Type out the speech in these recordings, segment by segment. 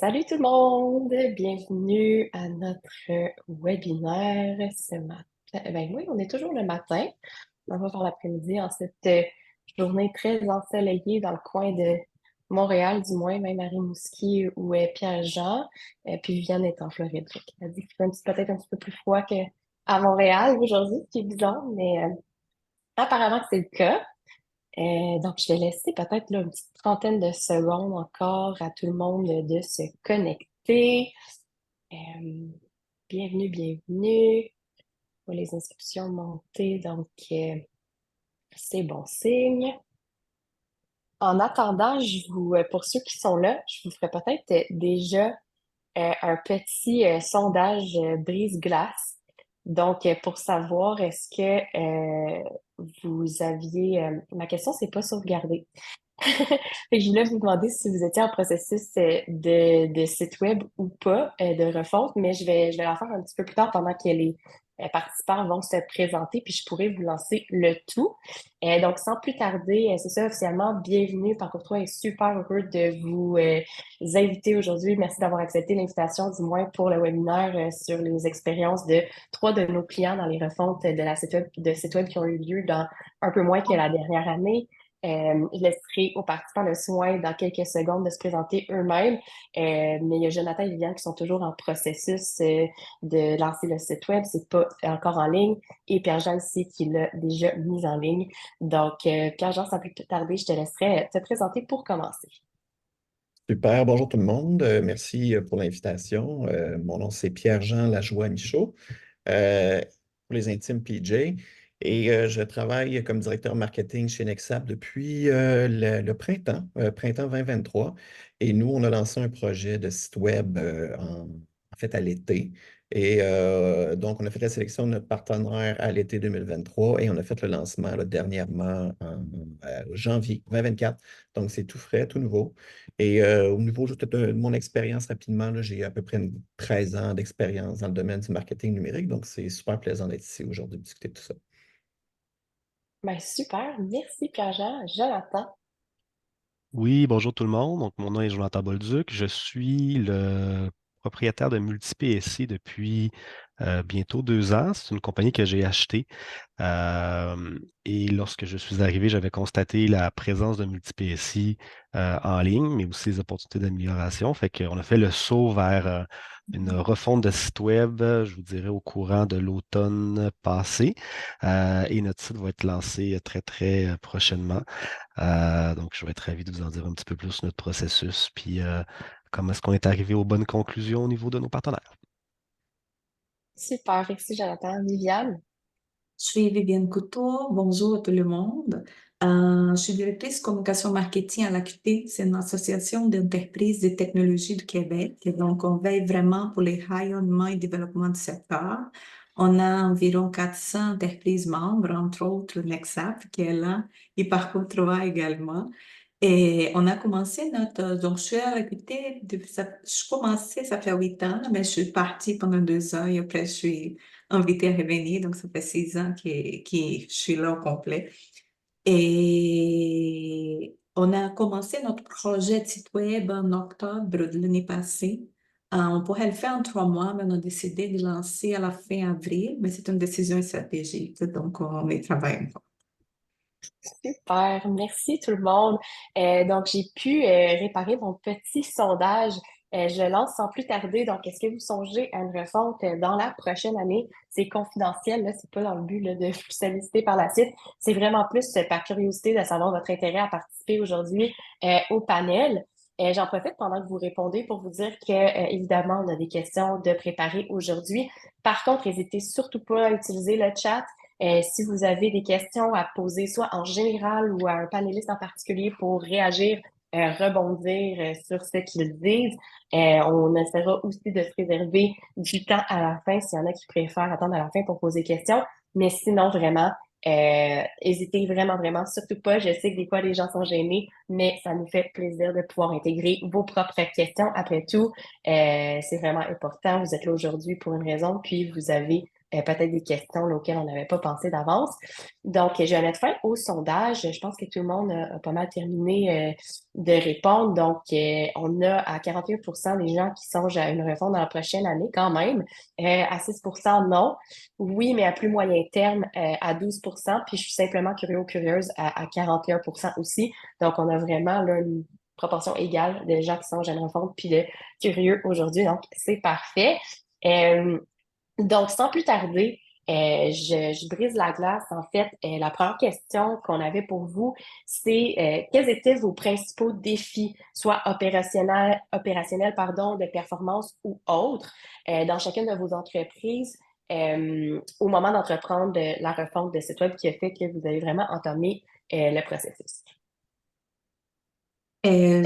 Salut tout le monde, bienvenue à notre webinaire ce matin. Ben oui, on est toujours le matin. On va faire l'après-midi en cette journée très ensoleillée dans le coin de Montréal, du moins, même à Rimouski où est Pierre-Jean. Puis Viviane est en Floride. Fait qu'elle a dit qu'il fait peut-être un petit peu plus froid qu'à Montréal aujourd'hui, ce qui est bizarre, mais apparemment que c'est le cas. Donc, je vais laisser peut-être là, une petite trentaine de secondes encore à tout le monde de se connecter. Euh, bienvenue, bienvenue. On voit les inscriptions monter, donc c'est bon signe. En attendant, pour ceux qui sont là, je vous ferai peut-être déjà un petit sondage brise-glace. Donc, pour savoir, est-ce que vous aviez... ma question, c'est pas sauvegardé. Fait que je voulais vous demander si vous étiez en processus de site web ou pas, de refonte, mais je vais la faire un petit peu plus tard pendant que les participants vont se présenter, puis je pourrais vous lancer le tout. Donc, sans plus tarder, c'est ça officiellement. Bienvenue. Parcours 3 est super heureux de vous inviter aujourd'hui. Merci d'avoir accepté l'invitation, du moins pour le webinaire sur les expériences de trois de nos clients dans les refontes de sites web qui ont eu lieu dans un peu moins que la dernière année. Je laisserai aux participants le soin dans quelques secondes de se présenter eux-mêmes. Mais il y a Jonathan et Viviane qui sont toujours en processus de lancer le site web. C'est pas encore en ligne. Et Pierre-Jean aussi qui l'a déjà mis en ligne. Donc, Pierre-Jean, sans plus tarder, je te laisserai te présenter pour commencer. Super, bonjour tout le monde. Merci pour l'invitation. Mon nom, c'est Pierre-Jean Lajoie-Michaud, euh, pour les intimes PJ. Et je travaille comme directeur marketing chez Nexap depuis le printemps 2023. Et nous, on a lancé un projet de site web en fait à l'été. Et donc, on a fait la sélection de notre partenaire à l'été 2023 et on a fait le lancement là, dernièrement en janvier 2024. Donc, c'est tout frais, tout nouveau. Et au niveau juste de mon expérience rapidement, là, j'ai à peu près 13 ans d'expérience dans le domaine du marketing numérique. Donc, c'est super plaisant d'être ici aujourd'hui de discuter de tout ça. Ben, super. Merci, Pierre-Jean. Jonathan. Oui, bonjour tout le monde. Donc, mon nom est Jonathan Bolduc. Je suis le propriétaire de MultiPSI depuis bientôt 2 ans. C'est une compagnie que j'ai achetée. Et lorsque je suis arrivé, j'avais constaté la présence de MultiPSI en ligne, mais aussi les opportunités d'amélioration. Fait qu'on a fait le saut vers une refonte de site web, je vous dirais, au courant de l'automne passé. Et notre site va être lancé très, très prochainement. Donc, je vais être ravi de vous en dire un petit peu plus sur notre processus, puis comment est-ce qu'on est arrivé aux bonnes conclusions au niveau de nos partenaires. Super. Merci, Jonathan. Viviane. Je suis Viviane Couteau. Bonjour à tout le monde. Je suis directrice communication marketing à l'AQT. C'est une association d'entreprises de technologie du Québec. Et donc, on veille vraiment pour les rayonnements et développement du secteur. On a environ 400 entreprises membres, entre autres Nexap qui est là, et Parcours 3 également. Et on a commencé donc je suis à l'AQT, je commençais, ça fait 8 ans, mais je suis partie pendant 2 ans et après je suis invitée à revenir, donc ça fait 6 ans que je suis là au complet. Et on a commencé notre projet de site web en octobre de l'année passée. On pourrait le faire en 3 mois, mais on a décidé de lancer à la fin avril, mais c'est une décision stratégique, donc on y travaille encore. Super, merci tout le monde. Donc, j'ai pu réparer mon petit sondage. Je lance sans plus tarder. Donc, est-ce que vous songez à une refonte dans la prochaine année? C'est confidentiel, là, c'est pas dans le but là, de vous solliciter par la suite. C'est vraiment plus par curiosité de savoir votre intérêt à participer aujourd'hui au panel. J'en profite pendant que vous répondez pour vous dire que, évidemment, on a des questions de préparer aujourd'hui. Par contre, n'hésitez surtout pas à utiliser le chat. Si vous avez des questions à poser, soit en général ou à un panéliste en particulier pour réagir, rebondir sur ce qu'ils disent, on essaiera aussi de se réserver du temps à la fin s'il y en a qui préfèrent attendre à la fin pour poser des questions. Mais sinon, vraiment, hésitez vraiment, vraiment, surtout pas. Je sais que des fois, les gens sont gênés, mais ça nous fait plaisir de pouvoir intégrer vos propres questions. Après tout, c'est vraiment important. Vous êtes là aujourd'hui pour une raison, puis vous avez peut-être des questions là, auxquelles on n'avait pas pensé d'avance. Donc, je vais mettre fin au sondage. Je pense que tout le monde a pas mal terminé de répondre. Donc, on a à 41% des gens qui songent à une refonte dans la prochaine année quand même. À 6% non. Oui, mais à plus moyen terme, à 12%. Puis, je suis simplement curieux ou curieuse à 41% aussi. Donc, on a vraiment là, une proportion égale de gens qui songent à une refonte puis de curieux aujourd'hui. Donc, c'est parfait. Euh, donc, sans plus tarder, je brise la glace. En fait, la première question qu'on avait pour vous, c'est quels étaient vos principaux défis, soit opérationnels, pardon, de performance ou autres, dans chacune de vos entreprises au moment d'entreprendre la refonte de site web qui a fait que vous avez vraiment entamé le processus. Ben,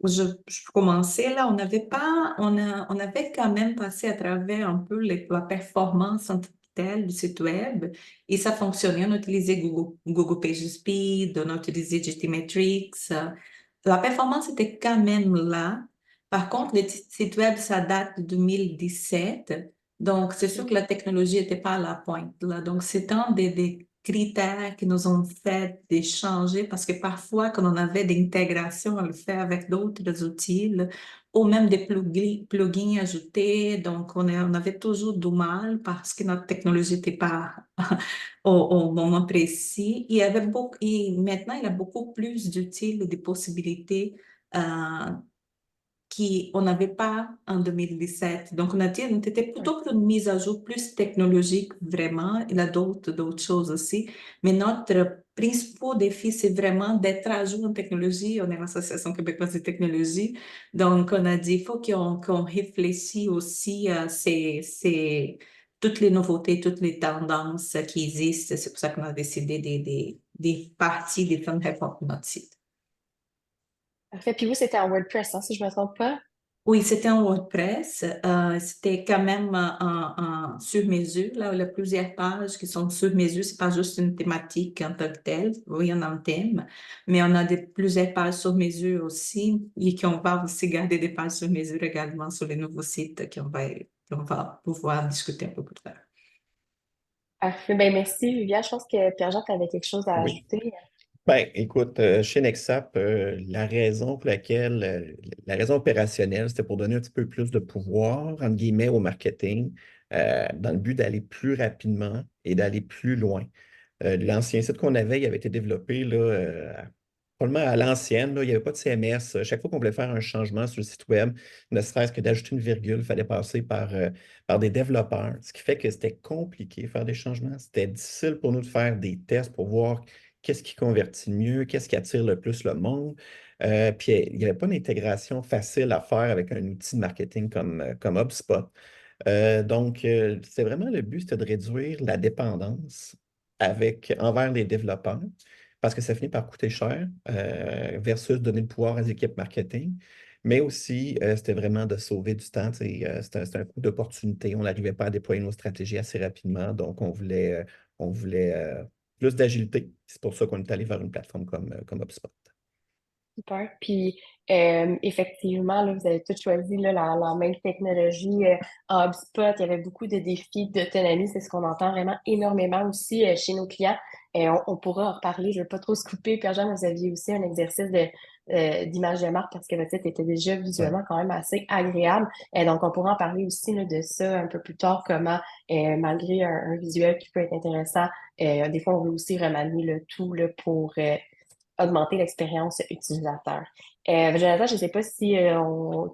Je peux commencer là. On n'avait pas, on avait quand même passé à travers un peu la performance en tant que telle du site web et ça fonctionnait. On utilisait Google PageSpeed, on utilisait GTmetrix. La performance était quand même là. Par contre, le site web, ça date de 2017. Donc, c'est sûr que la technologie n'était pas à la pointe là. Donc, c'est un des critères qui nous ont fait d'échanger parce que parfois, quand on avait des intégrations à le faire avec d'autres outils, là, ou même des plugins ajoutés, donc on avait toujours du mal parce que notre technologie n'était pas au moment précis. Et maintenant, il y a beaucoup plus d'outils, des possibilités euh, qu'on n'avait pas en 2017. Donc, on était plutôt pour une mise à jour plus technologique, vraiment. Il y a d'autres choses aussi. Mais notre principal défi, c'est vraiment d'être à jour en technologie. On est l'Association québécoise de technologie. Donc, on a dit, il faut qu'on réfléchisse aussi à toutes les nouveautés, toutes les tendances qui existent. C'est pour ça qu'on a décidé des parties des temps de réforme de notre site. Parfait. Puis vous, c'était en WordPress, hein, si je ne me trompe pas? Oui, c'était en WordPress. C'était quand même sur mesure. Là, il y a plusieurs pages qui sont sur mesure. C'est pas juste une thématique en tant que telle. Oui, on a un thème, mais on a plusieurs pages sur mesure aussi et qu'on va aussi garder des pages sur mesure également sur les nouveaux sites qu'on va pouvoir discuter un peu plus tard. Parfait. Ben, merci, Viviane. Je pense que Pierre-Jean, tu avais quelque chose à oui. ajouter. Ben, écoute, chez Nexap, la raison pour laquelle, la raison opérationnelle, c'était pour donner un petit peu plus de pouvoir, entre guillemets, au marketing, dans le but d'aller plus rapidement et d'aller plus loin. L'ancien site qu'on avait, il avait été développé là, probablement à l'ancienne, là, il n'y avait pas de CMS. Chaque fois qu'on voulait faire un changement sur le site web, ne serait-ce que d'ajouter une virgule, il fallait passer par des développeurs, ce qui fait que c'était compliqué de faire des changements. C'était difficile pour nous de faire des tests pour voir qu'est-ce qui convertit le mieux, qu'est-ce qui attire le plus le monde. Puis il n'y avait pas d'intégration facile à faire avec un outil de marketing comme HubSpot. Donc, c'est vraiment le but, c'était de réduire la dépendance envers les développeurs, parce que ça finit par coûter cher, versus donner le pouvoir aux équipes marketing. Mais aussi, c'était vraiment de sauver du temps. C'était un coup d'opportunité. On n'arrivait pas à déployer nos stratégies assez rapidement, donc on voulait plus d'agilité. C'est pour ça qu'on est allé vers une plateforme comme HubSpot. Super. Puis, effectivement, là, vous avez tous choisi là, la même technologie en HubSpot. Il y avait beaucoup de défis d'autonomie. C'est ce qu'on entend vraiment énormément aussi chez nos clients. Et on pourra en reparler. Je ne veux pas trop se couper. Pierre-Jean, vous aviez aussi un exercice d'image de marque parce que votre site était déjà Ouais. visuellement quand même assez agréable. Et donc, on pourra en parler aussi là, de ça un peu plus tard, comment, malgré un visuel qui peut être intéressant, des fois, on veut aussi remanier le tout là, pour augmenter l'expérience utilisateur. Jonathan, je ne sais pas si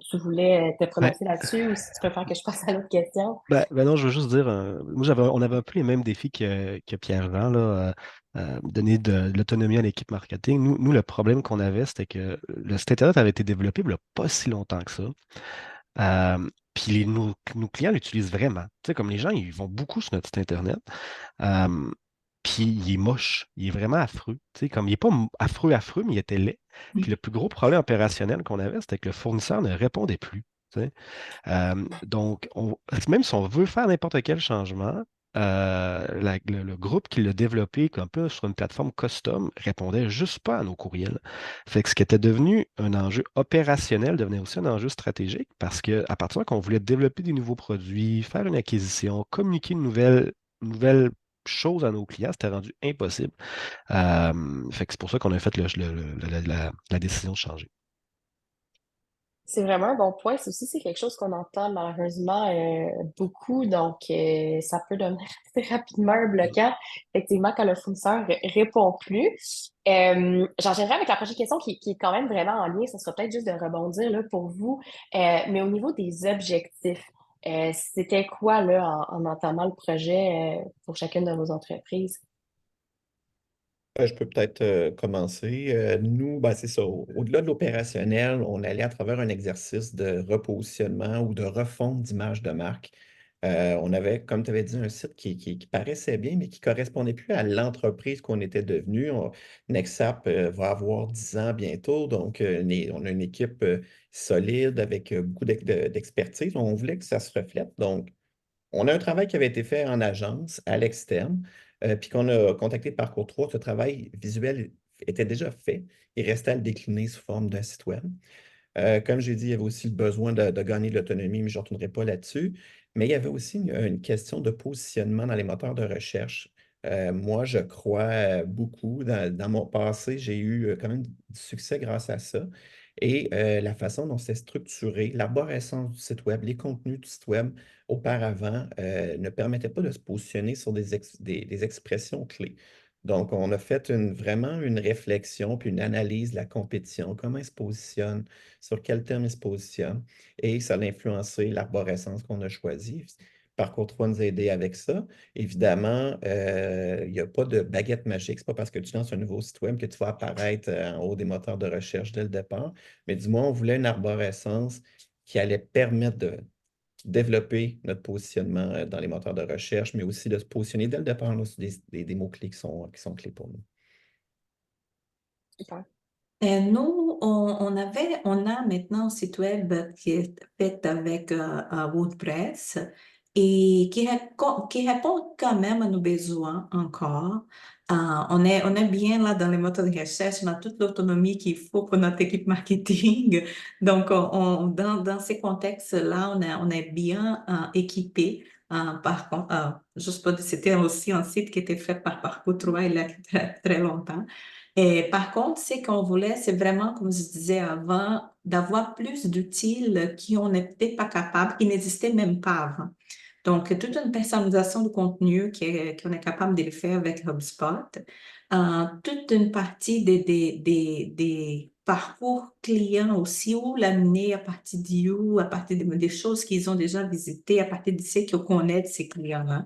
tu voulais te Ouais. prononcer là-dessus ou si tu préfères que je passe à l'autre question. Ben non, je veux juste dire, moi on avait un peu les mêmes défis que Pierre-Jean, là, donner de l'autonomie à l'équipe marketing. Nous, le problème qu'on avait, c'était que le site Internet avait été développé il n'y a pas si longtemps que ça. Puis nos clients l'utilisent vraiment. Tu sais, comme les gens, ils vont beaucoup sur notre site Internet. Euh, Puis il est moche, il est vraiment affreux. Tu sais, comme il n'est pas affreux, mais il était laid. Puis le plus gros problème opérationnel qu'on avait, c'était que le fournisseur ne répondait plus. Tu sais. Donc, même si on veut faire n'importe quel changement, le groupe qui l'a développé un peu sur une plateforme custom répondait juste pas à nos courriels. Fait que ce qui était devenu un enjeu opérationnel devenait aussi un enjeu stratégique parce qu'à partir qu'on voulait développer des nouveaux produits, faire une acquisition, communiquer une nouvelle chose à nos clients, c'était rendu impossible. Fait que c'est pour ça qu'on a fait la décision de changer. C'est vraiment un bon point. C'est quelque chose qu'on entend malheureusement beaucoup, donc ça peut devenir assez rapidement un bloquant, effectivement, quand le fournisseur répond plus. J'enchaînerai avec la prochaine question qui est quand même vraiment en lien. Ça sera peut-être juste de rebondir là, pour vous. Mais au niveau des objectifs, c'était quoi là, en entamant le projet pour chacune de vos entreprises? Je peux peut-être commencer. Nous, ben, c'est ça. Au-delà de l'opérationnel, on allait à travers un exercice de repositionnement ou de refonte d'image de marque. On avait, comme tu avais dit, un site qui paraissait bien, mais qui ne correspondait plus à l'entreprise qu'on était devenu. Nexap va avoir 10 ans bientôt, donc on a une équipe solide avec beaucoup d'expertise. On voulait que ça se reflète. Donc, on a un travail qui avait été fait en agence, à l'externe, puis qu'on a contacté Parcours 3. Ce travail visuel était déjà fait. Il restait à le décliner sous forme d'un site web. Comme j'ai dit, il y avait aussi le besoin de gagner de l'autonomie, mais je ne retournerai pas là-dessus. Mais il y avait aussi une question de positionnement dans les moteurs de recherche. Moi, je crois beaucoup. Dans mon passé, j'ai eu quand même du succès grâce à ça. Et la façon dont c'est structuré, l'arborescence du site web, les contenus du site web auparavant ne permettaient pas de se positionner sur des expressions clés. Donc, on a fait vraiment une réflexion puis une analyse de la compétition, comment ils se positionnent, sur quel terme il se positionne, et ça a influencé l'arborescence qu'on a choisie. Parcours 3 nous a aidé avec ça. Évidemment, il n'y a pas de baguette magique. Ce n'est pas parce que tu lances un nouveau site web que tu vas apparaître en haut des moteurs de recherche dès le départ. Mais du moins, on voulait une arborescence qui allait permettre de développer notre positionnement dans les moteurs de recherche, mais aussi de se positionner dès le départ là, sur des mots-clés qui sont clés pour nous. Super. Et nous, on a maintenant un site web qui est fait avec WordPress et qui répond quand même à nos besoins encore. On est bien là dans les moteurs de recherche, on a toute l'autonomie qu'il faut pour notre équipe marketing. Donc, dans ces contextes-là, on est bien équipé. Par contre, juste pour dire, c'était aussi un site qui était fait par Parcours 3 il y a très, très longtemps. Et par contre, ce qu'on voulait, c'est vraiment, comme je disais avant, d'avoir plus d'outils qu'on n'était pas capable, qui n'existaient même pas avant. Donc, toute une personnalisation de contenu qu'on est capable de le faire avec HubSpot. Toute une partie des parcours clients aussi, où l'amener à partir d'où, à partir des choses qu'ils ont déjà visitées, à partir de ce qu'on connaît de ces clients-là.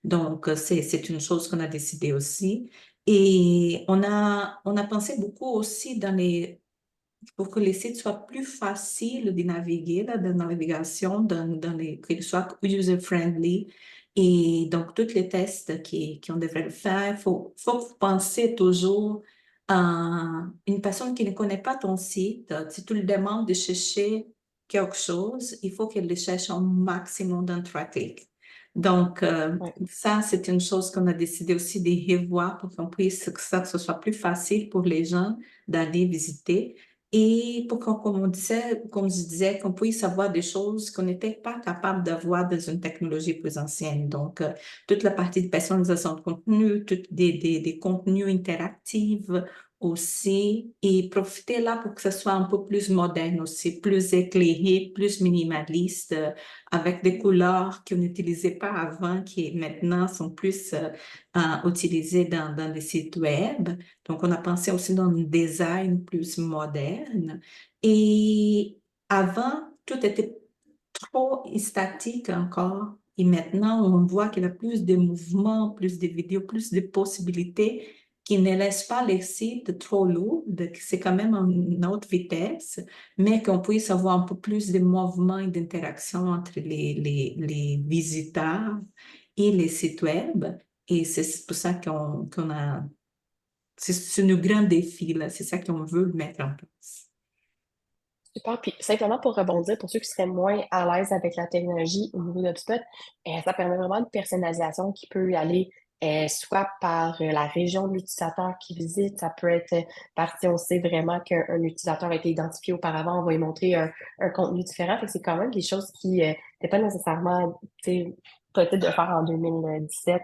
Donc, c'est une chose qu'on a décidé aussi. Et on a pensé beaucoup aussi pour que les sites soient plus faciles de naviguer, là, dans la navigation, qu'ils soient user-friendly. Et donc, tous les tests qu'on devrait le faire, faut penser toujours à une personne qui ne connaît pas ton site. Si tu lui demandes de chercher quelque chose, il faut qu'elle le cherche en maximum dans 3 clics. Donc, Ouais. ça, c'est une chose qu'on a décidé aussi de revoir pour qu'on puisse, que ça, que ce soit plus facile pour les gens d'aller visiter. Et pour qu'on, comme je disais, qu'on puisse avoir des choses qu'on n'était pas capable d'avoir dans une technologie plus ancienne. Donc, toute la partie de personnalisation de contenu, des contenus interactifs aussi, et profiter là pour que ce soit un peu plus moderne aussi, plus éclairé, plus minimaliste, avec des couleurs qu'on n'utilisait pas avant, qui maintenant sont plus utilisées dans les sites web. Donc, on a pensé aussi dans un design plus moderne. Et avant, tout était trop statique encore. Et maintenant, on voit qu'il y a plus de mouvements, plus de vidéos, plus de possibilités qui ne laissent pas les sites trop lourds, que c'est quand même une autre vitesse, mais qu'on puisse avoir un peu plus de mouvements et d'interaction entre les visiteurs et les sites web. Et c'est pour ça qu'on a c'est un grand défi, là. C'est ça qu'on veut mettre en place. Super. Puis simplement pour rebondir, pour ceux qui seraient moins à l'aise avec la technologie au niveau de HubSpot, ça permet vraiment une personnalisation qui peut aller soit par la région de l'utilisateur qui visite, ça peut être parce qu'on sait vraiment qu'un utilisateur a été identifié auparavant, on va lui montrer un contenu différent. Fait que c'est quand même des choses qui n'étaient pas nécessairement, tu sais, possible de faire en 2017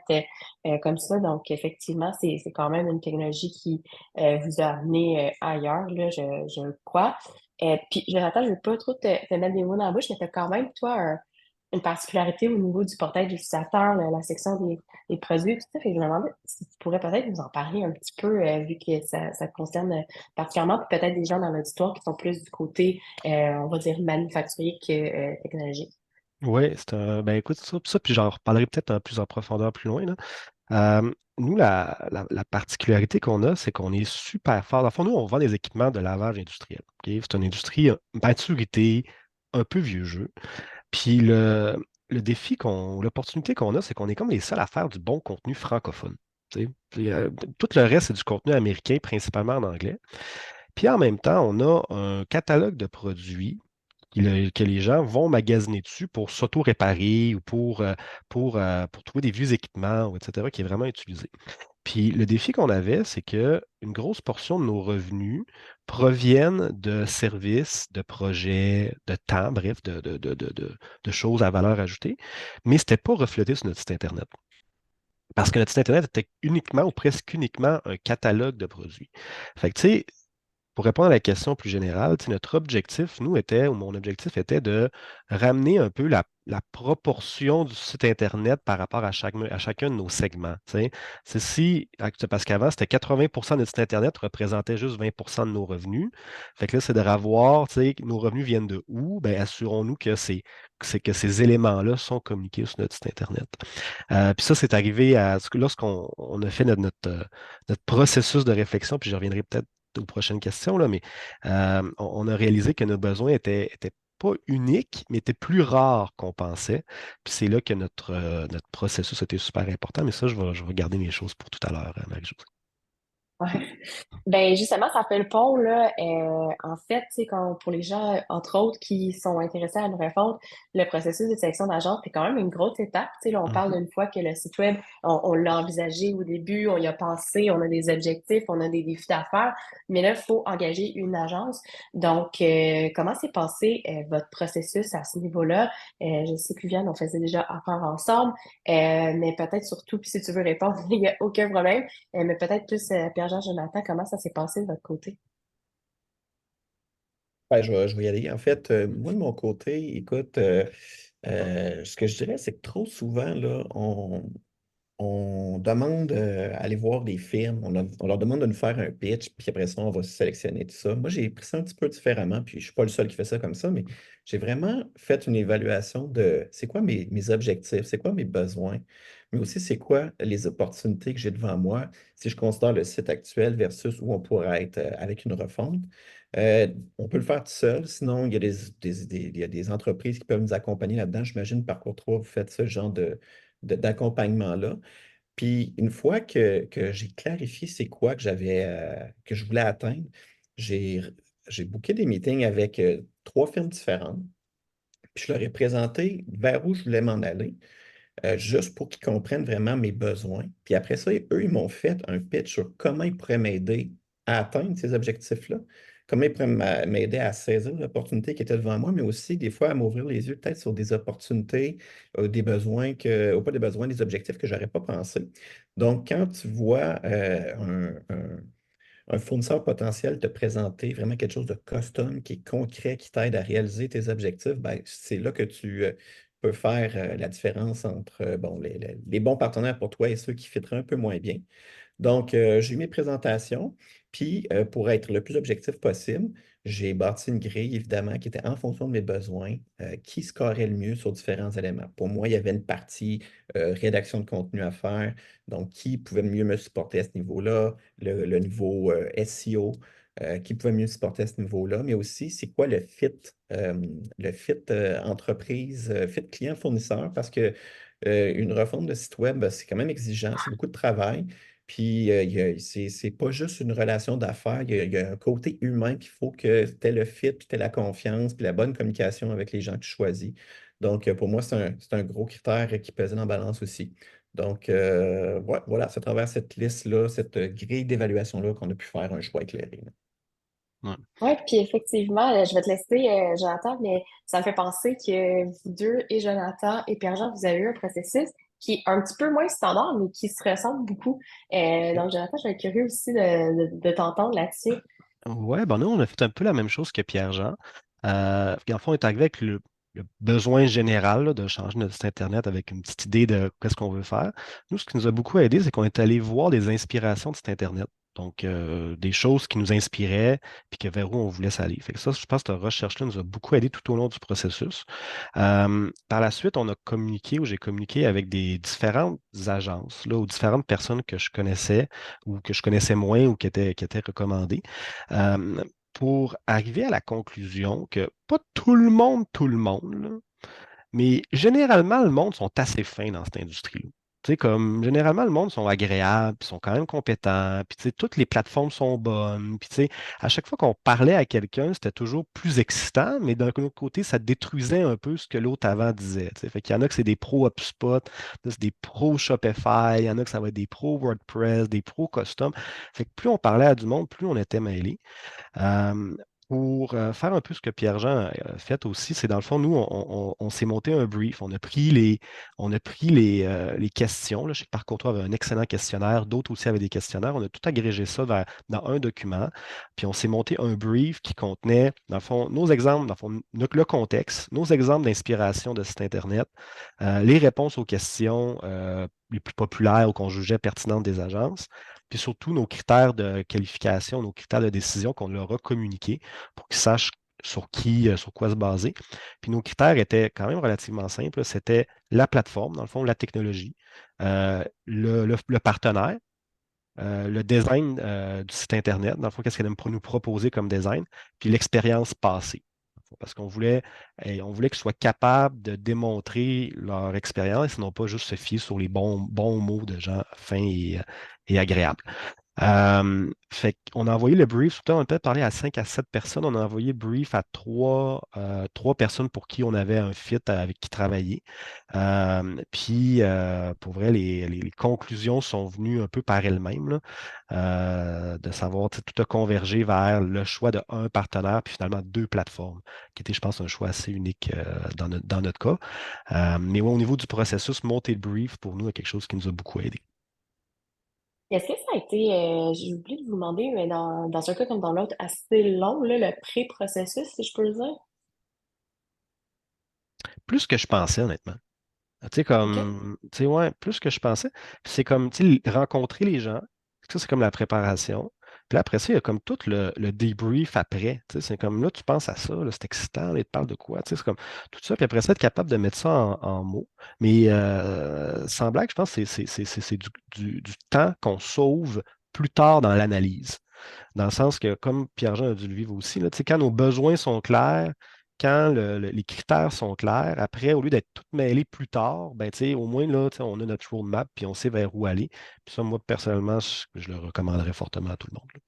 comme ça. Donc, effectivement, c'est quand même une technologie qui vous a amené ailleurs, là, je le crois. Puis, Jonathan, je ne veux pas trop te mettre des mots dans la bouche, mais tu as quand même, toi, une particularité au niveau du portail de l'utilisateur, la section des produits, tout ça. Fait que je me demandais si tu pourrais peut-être nous en parler un petit peu, vu que ça te concerne particulièrement, puis peut-être des gens dans l'auditoire qui sont plus du côté, on va dire, manufacturier que technologique. Oui, ben écoute, ça, puis j'en reparlerai peut-être plus en profondeur plus loin, là. Nous, la particularité qu'on a, c'est qu'on est super fort. Dans le fond, nous, on vend des équipements de lavage industriel. OK? C'est une industrie maturité, un peu vieux jeu. Puis l'opportunité qu'on a, c'est qu'on est comme les seuls à faire du bon contenu francophone. Tu sais. Puis, tout le reste, c'est du contenu américain, principalement en anglais. Puis en même temps, on a un catalogue de produits que les gens vont magasiner dessus pour s'auto-réparer ou pour trouver des vieux équipements, ou etc., qui est vraiment utilisé. Puis le défi qu'on avait, c'est que une grosse portion de nos revenus proviennent de services, de projets, de temps, bref, de choses à valeur ajoutée, mais ce n'était pas reflété sur notre site Internet. Parce que notre site Internet était uniquement ou presque uniquement un catalogue de produits. Fait que, tu sais, pour répondre à la question plus générale, tu sais, notre objectif, nous, ou mon objectif était de ramener un peu la proportion du site Internet par rapport à chacun de nos segments. Tu sais. Parce qu'avant, c'était 80% de notre site Internet représentait juste 20% de nos revenus. Fait que là, c'est de revoir, tu sais, nos revenus viennent de où? Ben, assurons-nous que que ces éléments-là sont communiqués sur notre site Internet. Puis ça, c'est arrivé lorsqu'on a fait notre processus de réflexion, puis je reviendrai peut-être aux prochaines questions, là, mais on a réalisé que nos besoins étaient pas uniques, mais étaient plus rares qu'on pensait. Puis c'est là que notre processus était super important, mais ça, je vais garder mes choses pour tout à l'heure, Marie-Josée. Ouais. Ben justement, ça fait le pont là. En fait, tu sais, pour les gens, entre autres, qui sont intéressés à une refonte, le processus de sélection d'agence, c'est quand même une grosse étape. Tu sais, là, on parle Mhm. d'une fois que le site web, on l'a envisagé au début, on y a pensé, on a des objectifs, on a des défis à faire, mais là, il faut engager une agence. Donc, comment s'est passé votre processus à ce niveau-là? Je sais que Viviane, on faisait déjà affaire ensemble, mais peut-être surtout, puis si tu veux répondre, il n'y a aucun problème. Mais peut-être plus Pierre-Jean, Jonathan, comment ça s'est passé de votre côté? Ben, je vais y aller. En fait, moi, de mon côté, écoute, ce que je dirais, c'est que trop souvent, là, on demande à aller voir des firmes, on leur demande de nous faire un pitch, puis après ça, on va sélectionner tout ça. Moi, j'ai pris ça un petit peu différemment, puis je ne suis pas le seul qui fait ça comme ça, mais j'ai vraiment fait une évaluation de c'est quoi mes objectifs, c'est quoi mes besoins, mais aussi c'est quoi les opportunités que j'ai devant moi si je considère le site actuel versus où on pourrait être avec une refonte. Euh, on peut le faire tout seul, sinon il y a il y a des entreprises qui peuvent nous accompagner là-dedans. J'imagine Parcours 3, vous faites ce genre d'accompagnement-là. Puis une fois que j'ai clarifié c'est quoi que je voulais atteindre, j'ai, j'ai booké des meetings avec trois firmes différentes. Puis je leur ai présenté vers où je voulais m'en aller, juste pour qu'ils comprennent vraiment mes besoins. Puis après ça, eux, ils m'ont fait un pitch sur comment ils pourraient m'aider à atteindre ces objectifs-là, comment ils pourraient m'aider à saisir l'opportunité qui était devant moi, mais aussi des fois à m'ouvrir les yeux peut-être sur des opportunités, des besoins ou pas des besoins, des objectifs que je n'aurais pas pensé. Donc, quand tu vois un fournisseur potentiel te présenter vraiment quelque chose de custom, qui est concret, qui t'aide à réaliser tes objectifs, ben, c'est là que tu peux faire la différence entre bon, les bons partenaires pour toi et ceux qui fitteraient un peu moins bien. Donc, j'ai eu mes présentations, puis pour être le plus objectif possible, j'ai bâti une grille, évidemment, qui était en fonction de mes besoins, qui scorait le mieux sur différents éléments. Pour moi, il y avait une partie rédaction de contenu à faire, donc qui pouvait mieux me supporter à ce niveau-là, le niveau SEO, qui pouvait mieux supporter à ce niveau-là, mais aussi c'est quoi le fit entreprise, fit client-fournisseur, parce que une refonte de site web, c'est quand même exigeant, c'est beaucoup de travail. Puis, c'est pas juste une relation d'affaires, il y a un côté humain, puis il faut que tu aies le fit, puis tu aies la confiance, puis la bonne communication avec les gens que tu choisis. Donc, pour moi, c'est un gros critère qui pesait dans la balance aussi. Donc, ouais, voilà, c'est à travers cette liste-là, cette grille d'évaluation-là qu'on a pu faire un choix éclairé, là. Ouais. Oui, puis effectivement, je vais te laisser, Jonathan, mais ça me fait penser que vous deux, et Jonathan et Pierre-Jean, vous avez eu un processus qui est un petit peu moins standard, mais qui se ressemble beaucoup. Donc, Jonathan, je vais être curieux aussi de t'entendre là-dessus. Ouais, ben nous, on a fait un peu la même chose que Pierre-Jean. En fond, on est arrivé avec le besoin général là, de changer notre site Internet avec une petite idée de qu'est-ce qu'on veut faire. Nous, ce qui nous a beaucoup aidé, c'est qu'on est allé voir des inspirations de site Internet. Donc, des choses qui nous inspiraient, puis que vers où on voulait s'aller. Fait que ça, je pense que cette recherche-là nous a beaucoup aidé tout au long du processus. Par la suite, on a communiqué ou j'ai communiqué avec des différentes agences là, ou différentes personnes que je connaissais ou que je connaissais moins ou qui étaient recommandées pour arriver à la conclusion que pas tout le monde, là, mais généralement, le monde sont assez fins dans cette industrie-là. Tu sais, comme généralement, le monde sont agréables, puis sont quand même compétents, puis tu sais, toutes les plateformes sont bonnes. Puis tu sais, à chaque fois qu'on parlait à quelqu'un, c'était toujours plus excitant, mais d'un autre côté, ça détruisait un peu ce que l'autre avant disait. Tu sais. Fait qu'il y en a que c'est des pros HubSpot, d'autres, c'est des pros Shopify, il y en a que ça va être des pros WordPress, des pros custom. Fait que plus on parlait à du monde, plus on était mêlés. Euh, pour faire un peu ce que Pierre-Jean a fait aussi, c'est dans le fond, nous, on s'est monté un brief. On a pris les questions. Là. Je sais que Parcourtois avait un excellent questionnaire, d'autres aussi avaient des questionnaires. On a tout agrégé ça dans un document. Puis on s'est monté un brief qui contenait, dans le fond, nos exemples, dans le fond, le contexte, nos exemples d'inspiration de site Internet, les réponses aux questions les plus populaires ou qu'on jugeait pertinentes des agences puis surtout nos critères de qualification, nos critères de décision qu'on leur a communiqués pour qu'ils sachent sur quoi se baser. Puis nos critères étaient quand même relativement simples. C'était la plateforme, dans le fond, la technologie, le partenaire, le design du site Internet, dans le fond, qu'est-ce qu'elle aime nous proposer comme design, puis l'expérience passée. Parce qu'on voulait qu'ils soient capables de démontrer leur expérience et non pas juste se fier sur les bons mots de gens fins et agréables. Fait qu'on a envoyé le brief, tout le temps, on peut parler à 5 à 7 personnes. On a envoyé le brief à trois personnes pour qui on avait un fit avec qui travailler. Puis, pour vrai, les conclusions sont venues un peu par elles-mêmes, là, de savoir, tu sais, tout a convergé vers le choix de un partenaire, puis finalement deux plateformes, qui était, je pense, un choix assez unique dans notre cas. Mais ouais, au niveau du processus, monter le brief, pour nous, est quelque chose qui nous a beaucoup aidé. Est-ce que ça a été, j'ai oublié de vous demander, mais dans un cas comme dans l'autre, assez long, là, le pré-processus, si je peux le dire? Plus que je pensais, honnêtement. Tu sais, OK? ouais, plus que je pensais. Puis c'est comme, tu sais, rencontrer les gens. Ça, c'est comme la préparation. Puis là, après ça, il y a comme tout le debrief après. Tu sais, c'est comme là, tu penses à ça, là, c'est excitant, là, ils te parlent de quoi. Tu sais, c'est comme tout ça. Puis après ça, être capable de mettre ça en mots. Mais sans blague, je pense que c'est du temps qu'on sauve plus tard dans l'analyse. Dans le sens que, comme Pierre-Jean a dû le vivre aussi, là, tu sais, quand nos besoins sont clairs, quand les critères sont clairs, après, au lieu d'être tout mêlés plus tard, ben, tu sais, au moins, là, tu sais, on a notre roadmap puis on sait vers où aller. Puis ça, moi, personnellement, je le recommanderais fortement à tout le monde, là.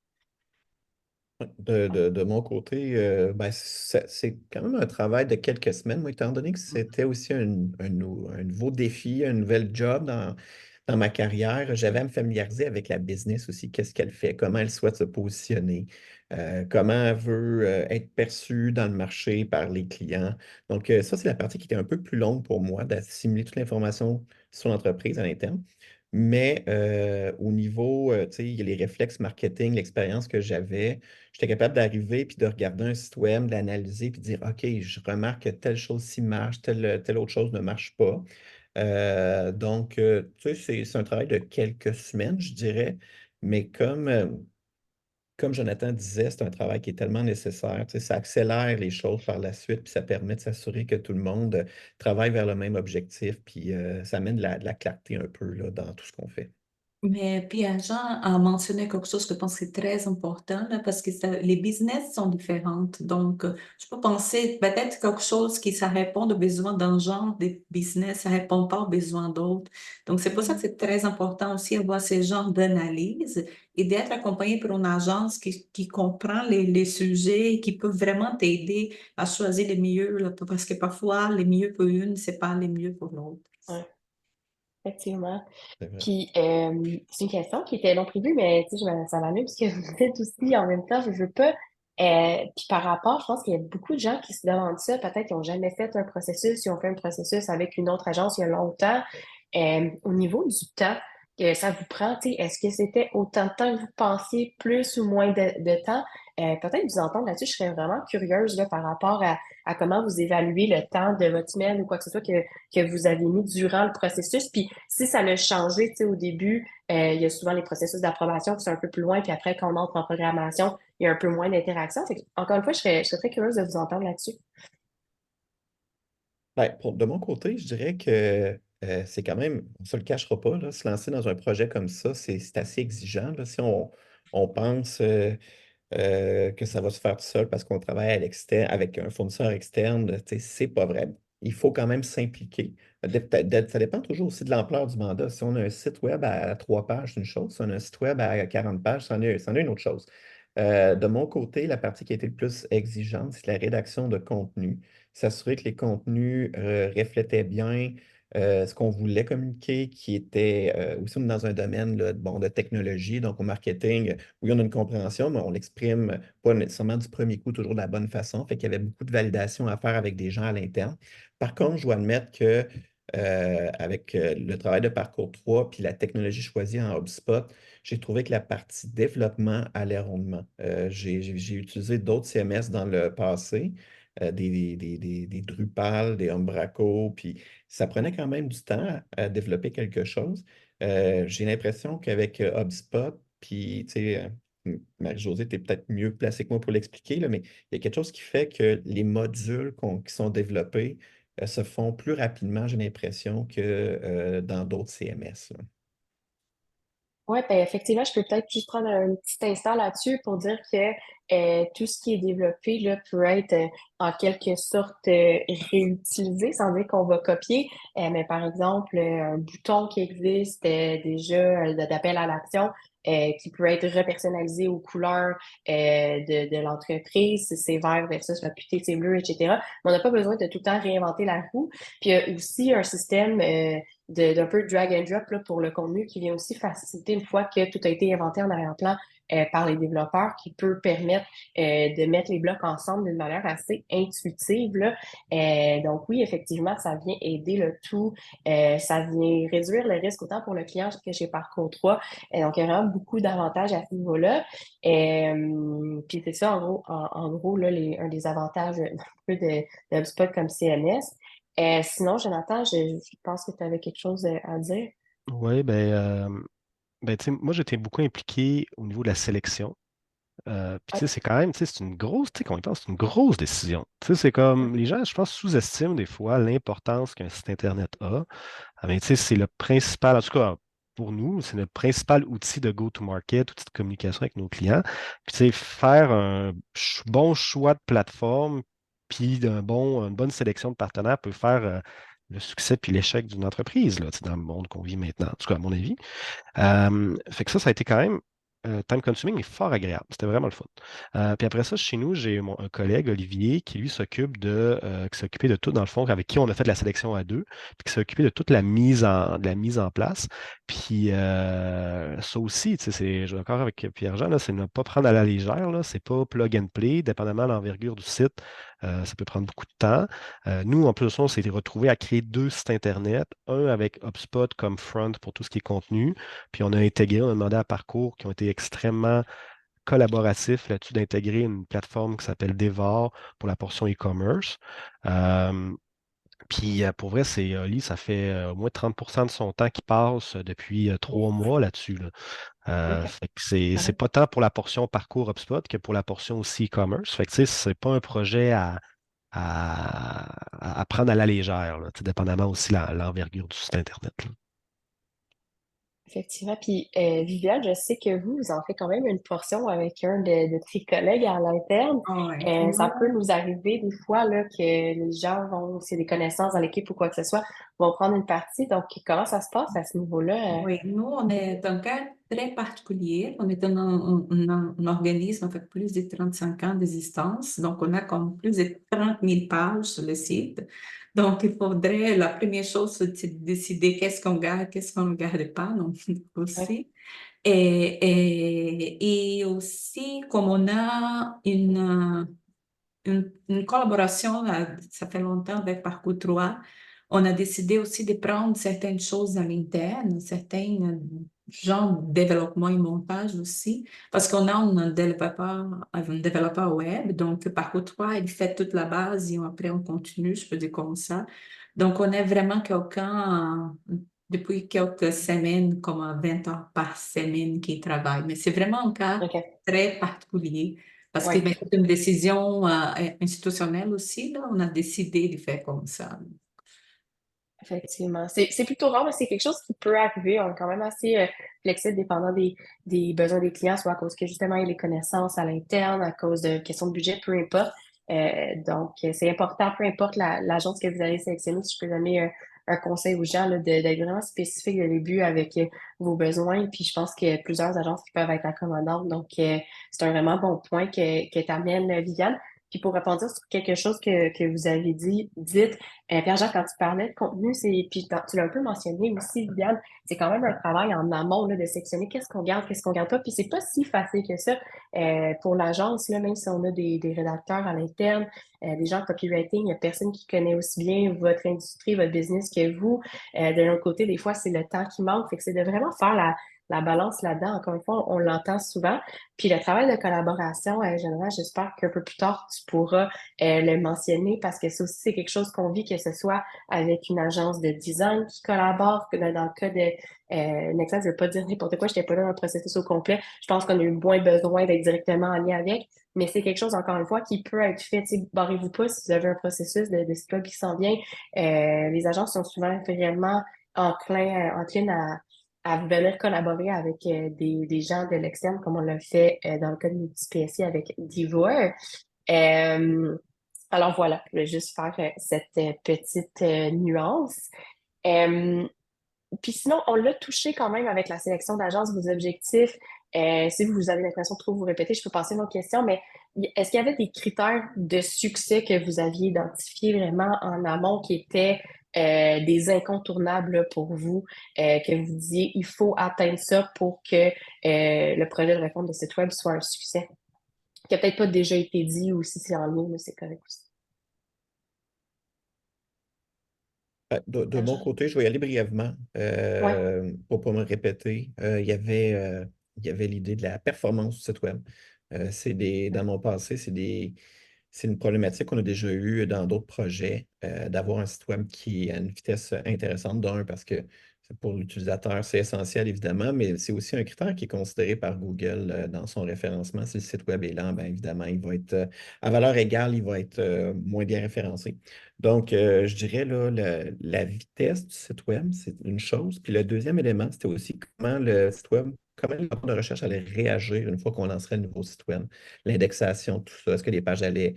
De mon côté, ben, c'est quand même un travail de quelques semaines, moi, étant donné que c'était aussi un nouveau défi, un nouvel job dans ma carrière. J'avais à me familiariser avec la business aussi, qu'est-ce qu'elle fait, comment elle souhaite se positionner, comment elle veut être perçue dans le marché par les clients. Donc, ça, c'est la partie qui était un peu plus longue pour moi, d'assimiler toute l'information sur l'entreprise à l'interne. Mais au niveau, tu sais, il y a les réflexes marketing, l'expérience que j'étais capable d'arriver puis de regarder un site web, de l'analyser puis de dire, OK, je remarque que telle chose-ci marche, telle autre chose ne marche pas. Donc, tu sais, c'est un travail de quelques semaines, je dirais, mais comme Jonathan disait, c'est un travail qui est tellement nécessaire. Tu sais, ça accélère les choses par la suite, puis ça permet de s'assurer que tout le monde travaille vers le même objectif, puis ça amène de la clarté un peu là, dans tout ce qu'on fait. Mais Pierre-Jean a mentionné quelque chose que je pense que c'est très important là, parce que les business sont différentes. Donc, je peux penser peut-être quelque chose qui ça répond aux besoins d'un genre de business, ça répond pas aux besoins d'autres. Donc, c'est pour ça que c'est très important aussi d'avoir ce genre d'analyse et d'être accompagné par une agence qui comprend les sujets, qui peut vraiment t'aider à choisir les mieux, là, parce que parfois, les mieux pour une, c'est pas les mieux pour l'autre. Ouais, effectivement. C'est vrai. Puis, c'est une question qui était non prévue, mais tu sais, ça m'amuse parce que vous dites aussi en même temps, je veux pas. Puis par rapport, je pense qu'il y a beaucoup de gens qui se demandent ça, peut-être qu'ils n'ont jamais fait un processus, ils ont fait un processus avec une autre agence il y a longtemps. Au niveau du temps que ça vous prend, tu sais, est-ce que c'était autant de temps que vous pensiez, plus ou moins de temps? Peut-être vous entendre là-dessus, je serais vraiment curieuse là, par rapport à comment vous évaluez le temps de votre semaine ou quoi que ce soit que vous avez mis durant le processus. Puis si ça l'a changé, tu sais, au début, il y a souvent les processus d'approbation qui sont un peu plus loin, puis après, quand on entre en programmation, il y a un peu moins d'interaction. Fait que, encore une fois, je serais très curieuse de vous entendre là-dessus. Ben, de mon côté, je dirais que c'est quand même, on ne se le cachera pas, là, se lancer dans un projet comme ça, c'est assez exigeant. Là. Si on pense que ça va se faire tout seul parce qu'on travaille à l'externe, avec un fournisseur externe, tu sais, c'est pas vrai. Il faut quand même s'impliquer. Ça dépend toujours aussi de l'ampleur du mandat. Si on a un site web à 3 pages, c'est une chose. Si on a un site web à 40 pages, c'en est une autre chose. De mon côté, la partie qui a été le plus exigeante, c'est la rédaction de contenu. S'assurer que les contenus reflétaient bien ce qu'on voulait communiquer, qui était aussi dans un domaine là, bon, de technologie, donc au marketing. Oui, on a une compréhension, mais on l'exprime pas nécessairement du premier coup, toujours de la bonne façon. Fait qu'il y avait beaucoup de validation à faire avec des gens à l'interne. Par contre, je dois admettre que avec le travail de Parcours 3 puis la technologie choisie en HubSpot, j'ai trouvé que la partie développement allait rondement. J'ai utilisé d'autres CMS dans le passé, des Drupal, des Umbraco, puis ça prenait quand même du temps à développer quelque chose. J'ai l'impression qu'avec HubSpot, puis, tu sais, Marie-Josée, tu es peut-être mieux placée que moi pour l'expliquer, là, mais il y a quelque chose qui fait que les modules qui sont développés se font plus rapidement, j'ai l'impression, que dans d'autres CMS. Là. Oui, ben effectivement, je peux peut-être juste prendre un petit instant là-dessus pour dire que tout ce qui est développé là, peut être en quelque sorte réutilisé sans dire qu'on va copier. Mais par exemple, un bouton qui existe déjà d'appel à l'action qui peut être repersonnalisé aux couleurs de l'entreprise, si c'est vert versus la putée, c'est bleu, etc. Mais on n'a pas besoin de tout le temps réinventer la roue. Puis il y a aussi un système d'un peu drag and drop là, pour le contenu qui vient aussi faciliter une fois que tout a été inventé en arrière-plan par les développeurs qui peut permettre de mettre les blocs ensemble d'une manière assez intuitive. Là. Donc oui, effectivement, ça vient aider le tout. Ça vient réduire le risque autant pour le client que chez Parcours 3. Donc, il y a vraiment beaucoup d'avantages à ce niveau-là. Puis c'est ça, en gros là, un des avantages un peu de HubSpot comme CMS. Sinon, Jonathan, je pense que tu avais quelque chose à dire. Oui, tu sais, moi, j'étais beaucoup impliqué au niveau de la sélection. Puis, tu Ouais, sais, c'est quand même, tu sais, c'est une grosse, tu sais, quand on y pense, c'est une grosse décision. Tu sais, c'est ouais, comme, les gens, je pense, sous-estiment des fois l'importance qu'un site Internet a. Ah, mais tu sais, c'est le principal, en tout cas, pour nous, c'est le principal outil de go-to-market, outil de communication avec nos clients. Puis, tu sais, faire un bon choix de plateforme, puis une bonne sélection de partenaires peut faire le succès puis l'échec d'une entreprise, là, tu sais, dans le monde qu'on vit maintenant, en tout cas, à mon avis. Fait que ça a été quand même time consuming, mais fort agréable. C'était vraiment le fun. Puis après ça, chez nous, j'ai un collègue, Olivier, qui lui qui s'est occupé de tout, dans le fond, avec qui on a fait de la sélection à deux, puis qui s'est occupé de toute de la mise en place. Puis ça aussi, tu sais, je suis d'accord avec Pierre-Jean, là, c'est ne pas prendre à la légère, là, c'est pas plug and play, dépendamment de l'envergure du site, ça peut prendre beaucoup de temps. Nous, en plus de ça, on s'est retrouvé à créer deux sites Internet, un avec HubSpot comme front pour tout ce qui est contenu, puis on a demandé à Parcours qui ont été extrêmement collaboratifs là-dessus d'intégrer une plateforme qui s'appelle Devar pour la portion e-commerce. Euh, Puis pour vrai, Oli, ça fait au moins 30% de son temps qui passe depuis 3 mois là-dessus. Là. ok, Fait que c'est pas tant pour la portion parcours HubSpot que pour la portion aussi e-commerce. Fait que tu sais, c'est pas un projet à prendre à la légère, là, tu sais, dépendamment aussi l'envergure du site Internet. Là. Effectivement. Puis, Viviane, je sais que vous en faites quand même une portion avec un de tes collègues à l'interne. Ouais. Ça peut Nous, nous arriver des fois là, que les gens vont, c'est des connaissances dans l'équipe ou quoi que ce soit, vont prendre une partie. Donc, comment ça se passe à ce niveau-là? oui, nous, on est un cas très particulier. On est un organisme avec plus de 35 ans d'existence. Donc, on a comme plus de 30 000 pages sur le site. Donc, il faudrait, la première chose, c'est de décider qu'est-ce qu'on ne garde pas, donc, Ouais, aussi. Et aussi, comme on a une collaboration, ça fait longtemps avec Parcours 3. On a décidé aussi de prendre certaines choses à l'interne, certains genres de développement et montage aussi, parce qu'on a un développeur web, donc Parcours 3, il fait toute la base et après on continue, je peux dire comme ça. Donc, on est vraiment quelqu'un, depuis quelques semaines, comme à 20 heures par semaine qui travaille, mais c'est vraiment un cas OK. très particulier. Parce que Ouais. ben, c'est une décision institutionnelle aussi, là, on a décidé de faire comme ça. Effectivement. C'est plutôt rare, mais c'est quelque chose qui peut arriver. On est quand même assez flexible dépendant des besoins des clients, soit à cause que justement il y a les connaissances à l'interne, à cause de questions de budget, peu importe. Donc, c'est important, peu importe l'agence que vous allez sélectionner, si je peux donner un conseil aux gens là, d'être vraiment spécifique dès le début avec vos besoins. Puis je pense qu'il y a plusieurs agences qui peuvent être accommodantes. Donc, c'est un vraiment bon point que tu amènes, Viviane. Puis pour répondre sur quelque chose que vous avez dites, Pierre-Jean, quand tu parlais de contenu, puis tu l'as un peu mentionné aussi, Viviane, c'est quand même un travail en amont là, de sectionner qu'est-ce qu'on garde pas. Puis c'est pas si facile que ça pour l'agence, là, même si on a des rédacteurs à l'interne, des gens en copywriting, il n'y a personne qui connaît aussi bien votre industrie, votre business que vous. De l'autre côté, des fois, c'est le temps qui manque. Fait que c'est de vraiment faire la balance là-dedans. Encore une fois, on l'entend souvent. Puis le travail de collaboration, général, j'espère qu'un peu plus tard, tu pourras le mentionner parce que ça aussi, c'est quelque chose qu'on vit, que ce soit avec une agence de design qui collabore, que dans le cas de Nexas, je ne veux pas dire n'importe quoi, je n'étais pas là dans le processus au complet. Je pense qu'on a eu moins besoin d'être directement en lien avec, mais c'est quelque chose, encore une fois, qui peut être fait. Barrez-vous pas si vous avez un processus de scope qui s'en vient. Les agences sont souvent réellement enclines à venir collaborer avec des gens de l'externe, comme on l'a fait dans le cas de MultiPSI avec Divor. Euh, alors voilà, je voulais juste faire cette petite nuance. Euh, Puis sinon, on l'a touché quand même avec la sélection d'agence, vos objectifs. Si vous avez l'impression de trop vous répéter, je peux passer à une autre question, mais est-ce qu'il y avait des critères de succès que vous aviez identifiés vraiment en amont qui étaient des incontournables là, pour vous, que vous disiez, il faut atteindre ça pour que le projet de réforme de site web soit un succès? Qui a peut-être pas déjà été dit ou si c'est en ligne, là, c'est correct aussi. De mon côté, je vais y aller brièvement Ouais, pour ne pas me répéter. Il y avait l'idée de la performance du site web. Dans mon passé, c'est une problématique qu'on a déjà eue dans d'autres projets, d'avoir un site web qui est à une vitesse intéressante. D'un, parce que pour l'utilisateur, c'est essentiel, évidemment, mais c'est aussi un critère qui est considéré par Google dans son référencement. Si le site web est lent, bien évidemment, il va être à valeur égale, il va être moins bien référencé. Donc, je dirais là, la vitesse du site web, c'est une chose. Puis le deuxième élément, c'était aussi comment le site web, comment les moteurs de recherche allaient réagir une fois qu'on lancerait le nouveau site web. L'indexation, tout ça. Est-ce que les pages allaient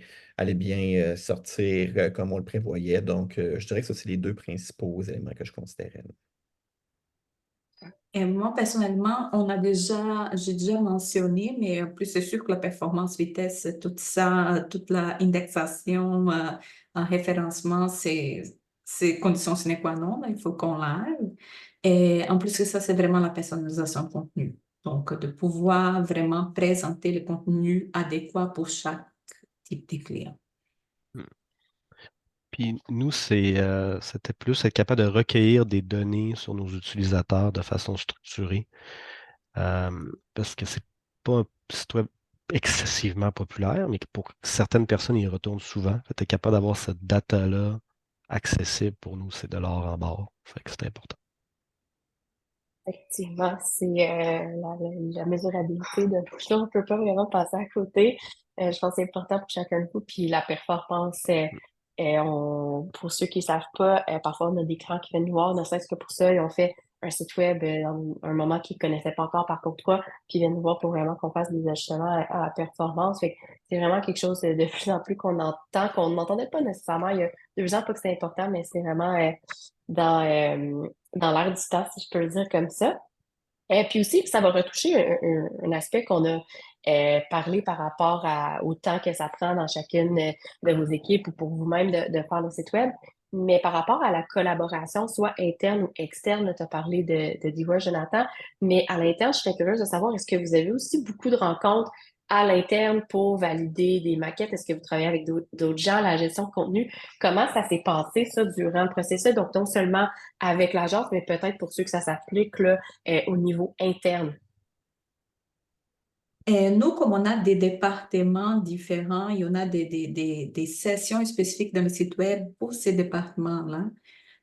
bien sortir comme on le prévoyait? Donc, je dirais que ça, c'est les deux principaux éléments que je considérais. Et moi, personnellement, j'ai déjà mentionné, mais en plus, c'est sûr que la performance, vitesse, tout ça, toute la indexation, en référencement, c'est condition sine qua non, là, il faut qu'on l'aille. Et en plus que ça, c'est vraiment la personnalisation de contenu. Donc, de pouvoir vraiment présenter le contenu adéquat pour chaque type de client. Puis nous, c'était plus être capable de recueillir des données sur nos utilisateurs de façon structurée. Parce que c'est pas un site web excessivement populaire, mais que pour certaines personnes, ils y retournent souvent. Fait que t'es capable d'avoir cette data-là accessible pour nous, c'est de l'or en barre. Fait que c'est important. effectivement, c'est la mesurabilité de tout ça. On ne peut pas vraiment passer à côté. Je pense que c'est important pour chacun de vous. Puis la performance, pour ceux qui ne savent pas, parfois on a des clients qui viennent nous voir, ne serait-ce que pour ça, ils ont fait un site web dans un moment qu'ils ne connaissaient pas encore par contre toi, puis ils viennent nous voir pour vraiment qu'on fasse des ajustements à la performance. Fait que c'est vraiment quelque chose de plus en plus qu'on entend, qu'on n'entendait pas nécessairement il y a 2 ans, pas que c'est important, mais c'est vraiment dans, dans l'air du temps, si je peux le dire comme ça. Et puis aussi, ça va retoucher un aspect qu'on a parlé par rapport au temps que ça prend dans chacune de vos équipes ou pour vous-même de faire le site web. Mais par rapport à la collaboration, soit interne ou externe, tu as parlé de Diva, Jonathan, mais à l'interne, je serais curieuse de savoir, est-ce que vous avez aussi beaucoup de rencontres à l'interne pour valider des maquettes? Est-ce que vous travaillez avec d'autres gens, la gestion de contenu? Comment ça s'est passé, ça, durant le processus? Donc, non seulement avec l'agence, mais peut-être pour ceux que ça s'applique, là, au niveau interne. Et nous, comme on a des départements différents, il y en a des sessions spécifiques dans le site web pour ces départements-là.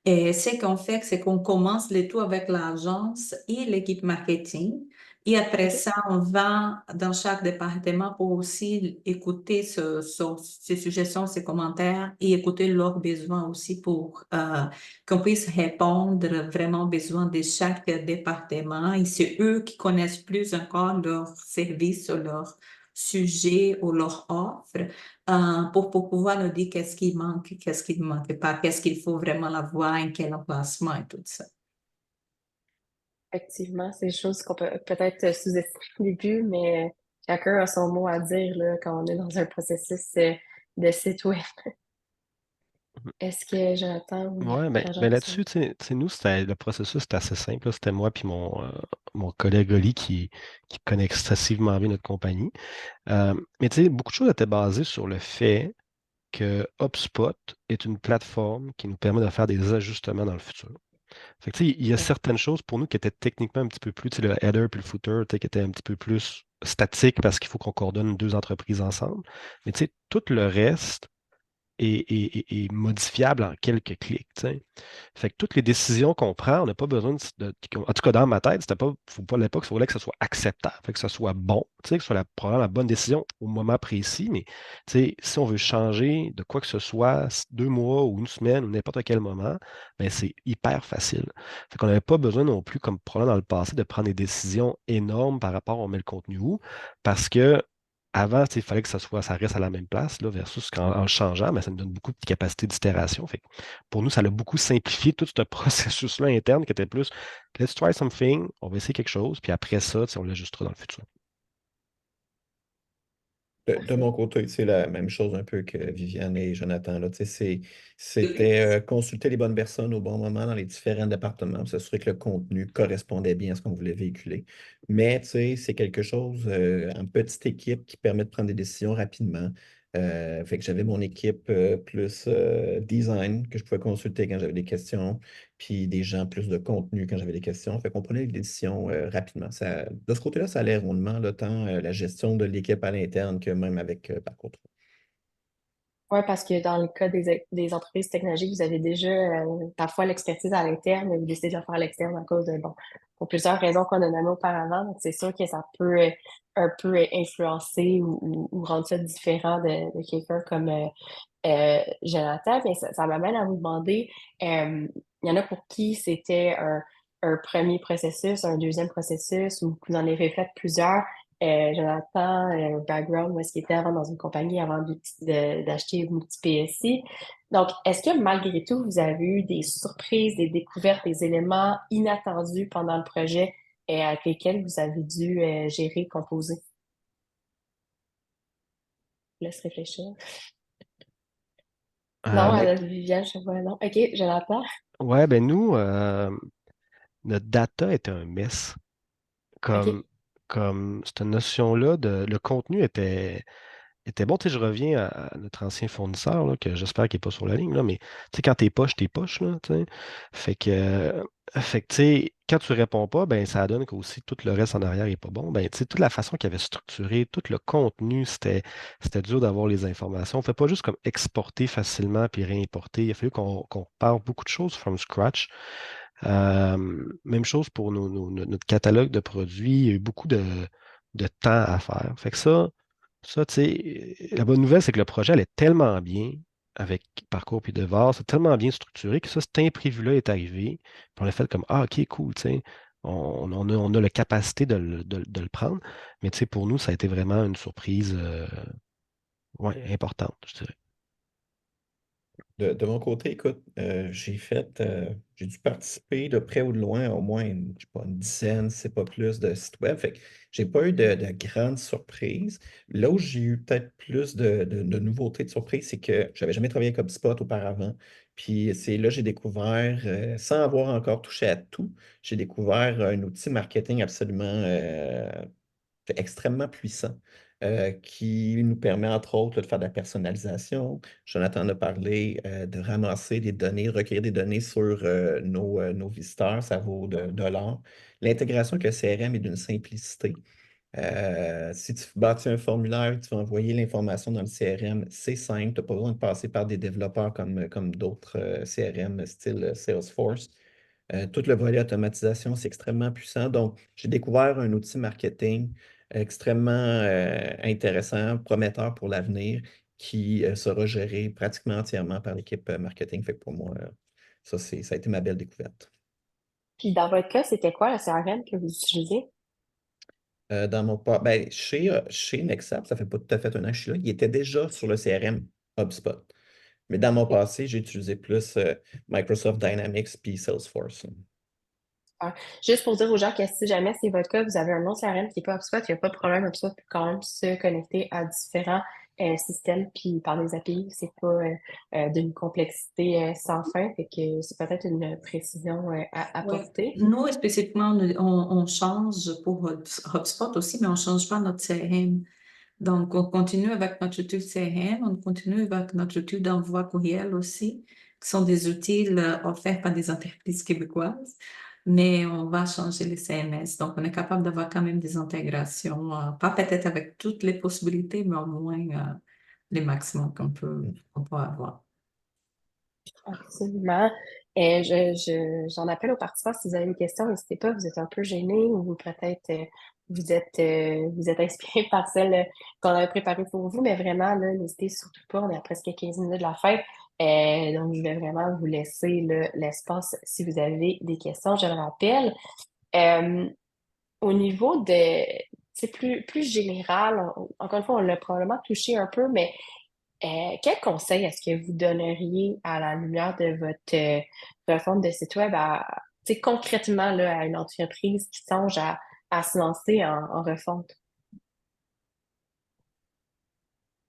Et ce qu'on fait, c'est qu'on commence le tout avec l'agence et l'équipe marketing. Et après OK? ça, on va dans chaque département pour aussi écouter ces suggestions, ces commentaires et écouter leurs besoins aussi pour qu'on puisse répondre vraiment aux besoins de chaque département. Et c'est eux qui connaissent plus encore leurs services, leurs sujets ou leurs offres pour pouvoir nous dire qu'est-ce qui ne manque pas, qu'est-ce qu'il faut vraiment l'avoir, en quel emplacement et tout ça. Effectivement, c'est des choses qu'on peut peut-être sous-estimer au début, mais chacun a son mot à dire là, quand on est dans un processus de site web. Est-ce que Jonathan ou Ouais, Pierre-Jean, là-dessus, tu sais, nous, le processus, c'était assez simple, là. C'était moi puis mon collègue Oli qui connaît excessivement bien notre compagnie. Mais tu sais, beaucoup de choses étaient basées sur le fait que HubSpot est une plateforme qui nous permet de faire des ajustements dans le futur. Fait que, tu sais, il y a Ouais. certaines choses pour nous qui étaient techniquement un petit peu plus, tu sais, le header puis le footer, tu sais, qui étaient un petit peu plus statiques parce qu'il faut qu'on coordonne deux entreprises ensemble. Mais tu sais, tout le reste est modifiable en quelques clics, tu sais. Fait que toutes les décisions qu'on prend, on n'a pas besoin en tout cas, dans ma tête, c'était pas, faut pas à l'époque, il fallait que ce soit acceptable, fait que ce soit bon, tu sais, que ce soit probablement la bonne décision au moment précis, mais tu sais, si on veut changer de quoi que ce soit, 2 mois ou une semaine ou n'importe quel moment, ben c'est hyper facile. Fait qu'on n'avait pas besoin non plus, comme probablement dans le passé, de prendre des décisions énormes par rapport à on met le contenu où, parce que avant, il fallait que ça reste à la même place, là, versus qu'en le changeant, ben, ça nous donne beaucoup de capacité d'itération. Fait que pour nous, ça a beaucoup simplifié tout ce processus-là interne qui était plus let's try something, on va essayer quelque chose, puis après ça, on l'ajustera dans le futur. De Parfait. mon côté, c'est la même chose un peu que Viviane et Jonathan. Là. Tu sais, c'était consulter les bonnes personnes au bon moment dans les différents départements, pour s'assurer que le contenu correspondait bien à ce qu'on voulait véhiculer. Mais tu sais, c'est quelque chose en petite équipe qui permet de prendre des décisions rapidement. Fait que j'avais mon équipe plus design que je pouvais consulter quand j'avais des questions, puis des gens plus de contenu quand j'avais des questions. Fait qu'on prenait des décisions rapidement. De ce côté-là, ça allait rondement, là, tant la gestion de l'équipe à l'interne que même avec Parcours 3. Oui, parce que dans le cas des entreprises technologiques, vous avez déjà parfois l'expertise à l'interne, mais vous décidez de le faire à l'externe à cause de, bon, pour plusieurs raisons qu'on a nommées auparavant. Donc, c'est sûr que ça peut un peu influencer ou rendre ça différent de quelqu'un comme Jonathan. Mais ça m'amène à vous demander, il y en a pour qui c'était un premier processus, un deuxième processus, ou que vous en avez fait plusieurs. Jonathan, un background où est-ce qu'il était avant dans une compagnie avant d'acheter une petite PSI. Donc, est-ce que malgré tout, vous avez eu des surprises, des découvertes, des éléments inattendus pendant le projet avec lesquels vous avez dû gérer, composer? Je laisse réfléchir. Non, Honnête- Viviane, je vois non. OK, Jonathan. ouais, ben nous, notre data était un mess. Comme, OK. comme cette notion-là le contenu était bon. Tu sais, je reviens à notre ancien fournisseur, là, que j'espère qu'il n'est pas sur la ligne, là, mais tu sais, quand t'es poche, là, tu sais. Fait que, tu sais, quand tu réponds pas, ben, ça donne qu'aussi tout le reste en arrière n'est pas bon. Ben, tu sais, toute la façon qu'il avait structuré, tout le contenu, c'était dur d'avoir les informations. On ne fait pas juste comme exporter facilement puis réimporter. Il a fallu qu'on repart beaucoup de choses from scratch. Même chose pour notre catalogue de produits. Il y a eu beaucoup de temps à faire. Fait que ça, tu sais, la bonne nouvelle, c'est que le projet allait tellement bien avec Parcours puis Devoir, c'est tellement bien structuré que ça, cet imprévu-là est arrivé. Puis on a fait comme, ah, OK, cool, tu sais, on a la capacité de le prendre. Mais tu sais, pour nous, ça a été vraiment une surprise ouais, importante, je dirais. De mon côté, écoute, j'ai dû participer de près ou de loin, au moins, je sais pas, une dizaine, c'est pas plus, de sites web. Fait que j'ai pas eu de grandes surprises. Là où j'ai eu peut-être plus de nouveautés de surprises, c'est que j'avais jamais travaillé avec HubSpot auparavant. Puis c'est là que j'ai découvert, sans avoir encore touché à tout, j'ai découvert un outil marketing absolument extrêmement puissant qui nous permet, entre autres, de faire de la personnalisation. Jonathan en a parlé de ramasser des données, recueillir des données sur nos visiteurs, ça vaut de l'or. L'intégration avec le CRM est d'une simplicité. Si tu bâtis un formulaire, tu vas envoyer l'information dans le CRM, c'est simple, tu n'as pas besoin de passer par des développeurs comme d'autres CRM style Salesforce. Tout le volet automatisation, c'est extrêmement puissant. Donc, j'ai découvert un outil marketing extrêmement intéressant, prometteur pour l'avenir, qui sera géré pratiquement entièrement par l'équipe marketing. Fait que pour moi, ça a été ma belle découverte. Puis dans votre cas, c'était quoi le CRM que vous utilisez? Chez Nexap, ça fait pas tout à fait un an que je suis là, il était déjà sur le CRM HubSpot. Mais dans mon passé, j'ai utilisé plus Microsoft Dynamics puis Salesforce. Ah, juste pour dire aux gens que si jamais c'est votre cas, vous avez un nom CRM qui n'est pas HubSpot, il n'y a pas de problème. HubSpot peut quand même se connecter à différents systèmes, puis par des API, c'est pas d'une complexité sans fin, fait que c'est peut-être une précision à Oui. apporter. Nous, spécifiquement, on change pour HubSpot aussi, mais on ne change pas notre CRM. Donc, on continue avec notre outil CRM, on continue avec notre outil d'envoi courriel aussi, qui sont des outils offerts par des entreprises québécoises, mais on va changer les CMS. Donc, on est capable d'avoir quand même des intégrations, pas peut-être avec toutes les possibilités, mais au moins les maximums qu'on peut avoir. Absolument. J'en appelle aux participants si vous avez des questions, n'hésitez pas, vous êtes un peu gênés ou peut-être vous êtes inspiré par celle qu'on avait préparée pour vous, mais vraiment, là, n'hésitez surtout pas, on est à presque 15 minutes de la fin. Donc, je vais vraiment vous laisser l'espace si vous avez des questions, je le rappelle. Euh, Au niveau c'est plus général, encore une fois, on l'a probablement touché un peu, mais quel conseil est-ce que vous donneriez à la lumière de votre refonte de site web tu sais, concrètement là, à une entreprise qui songe à se lancer en refonte?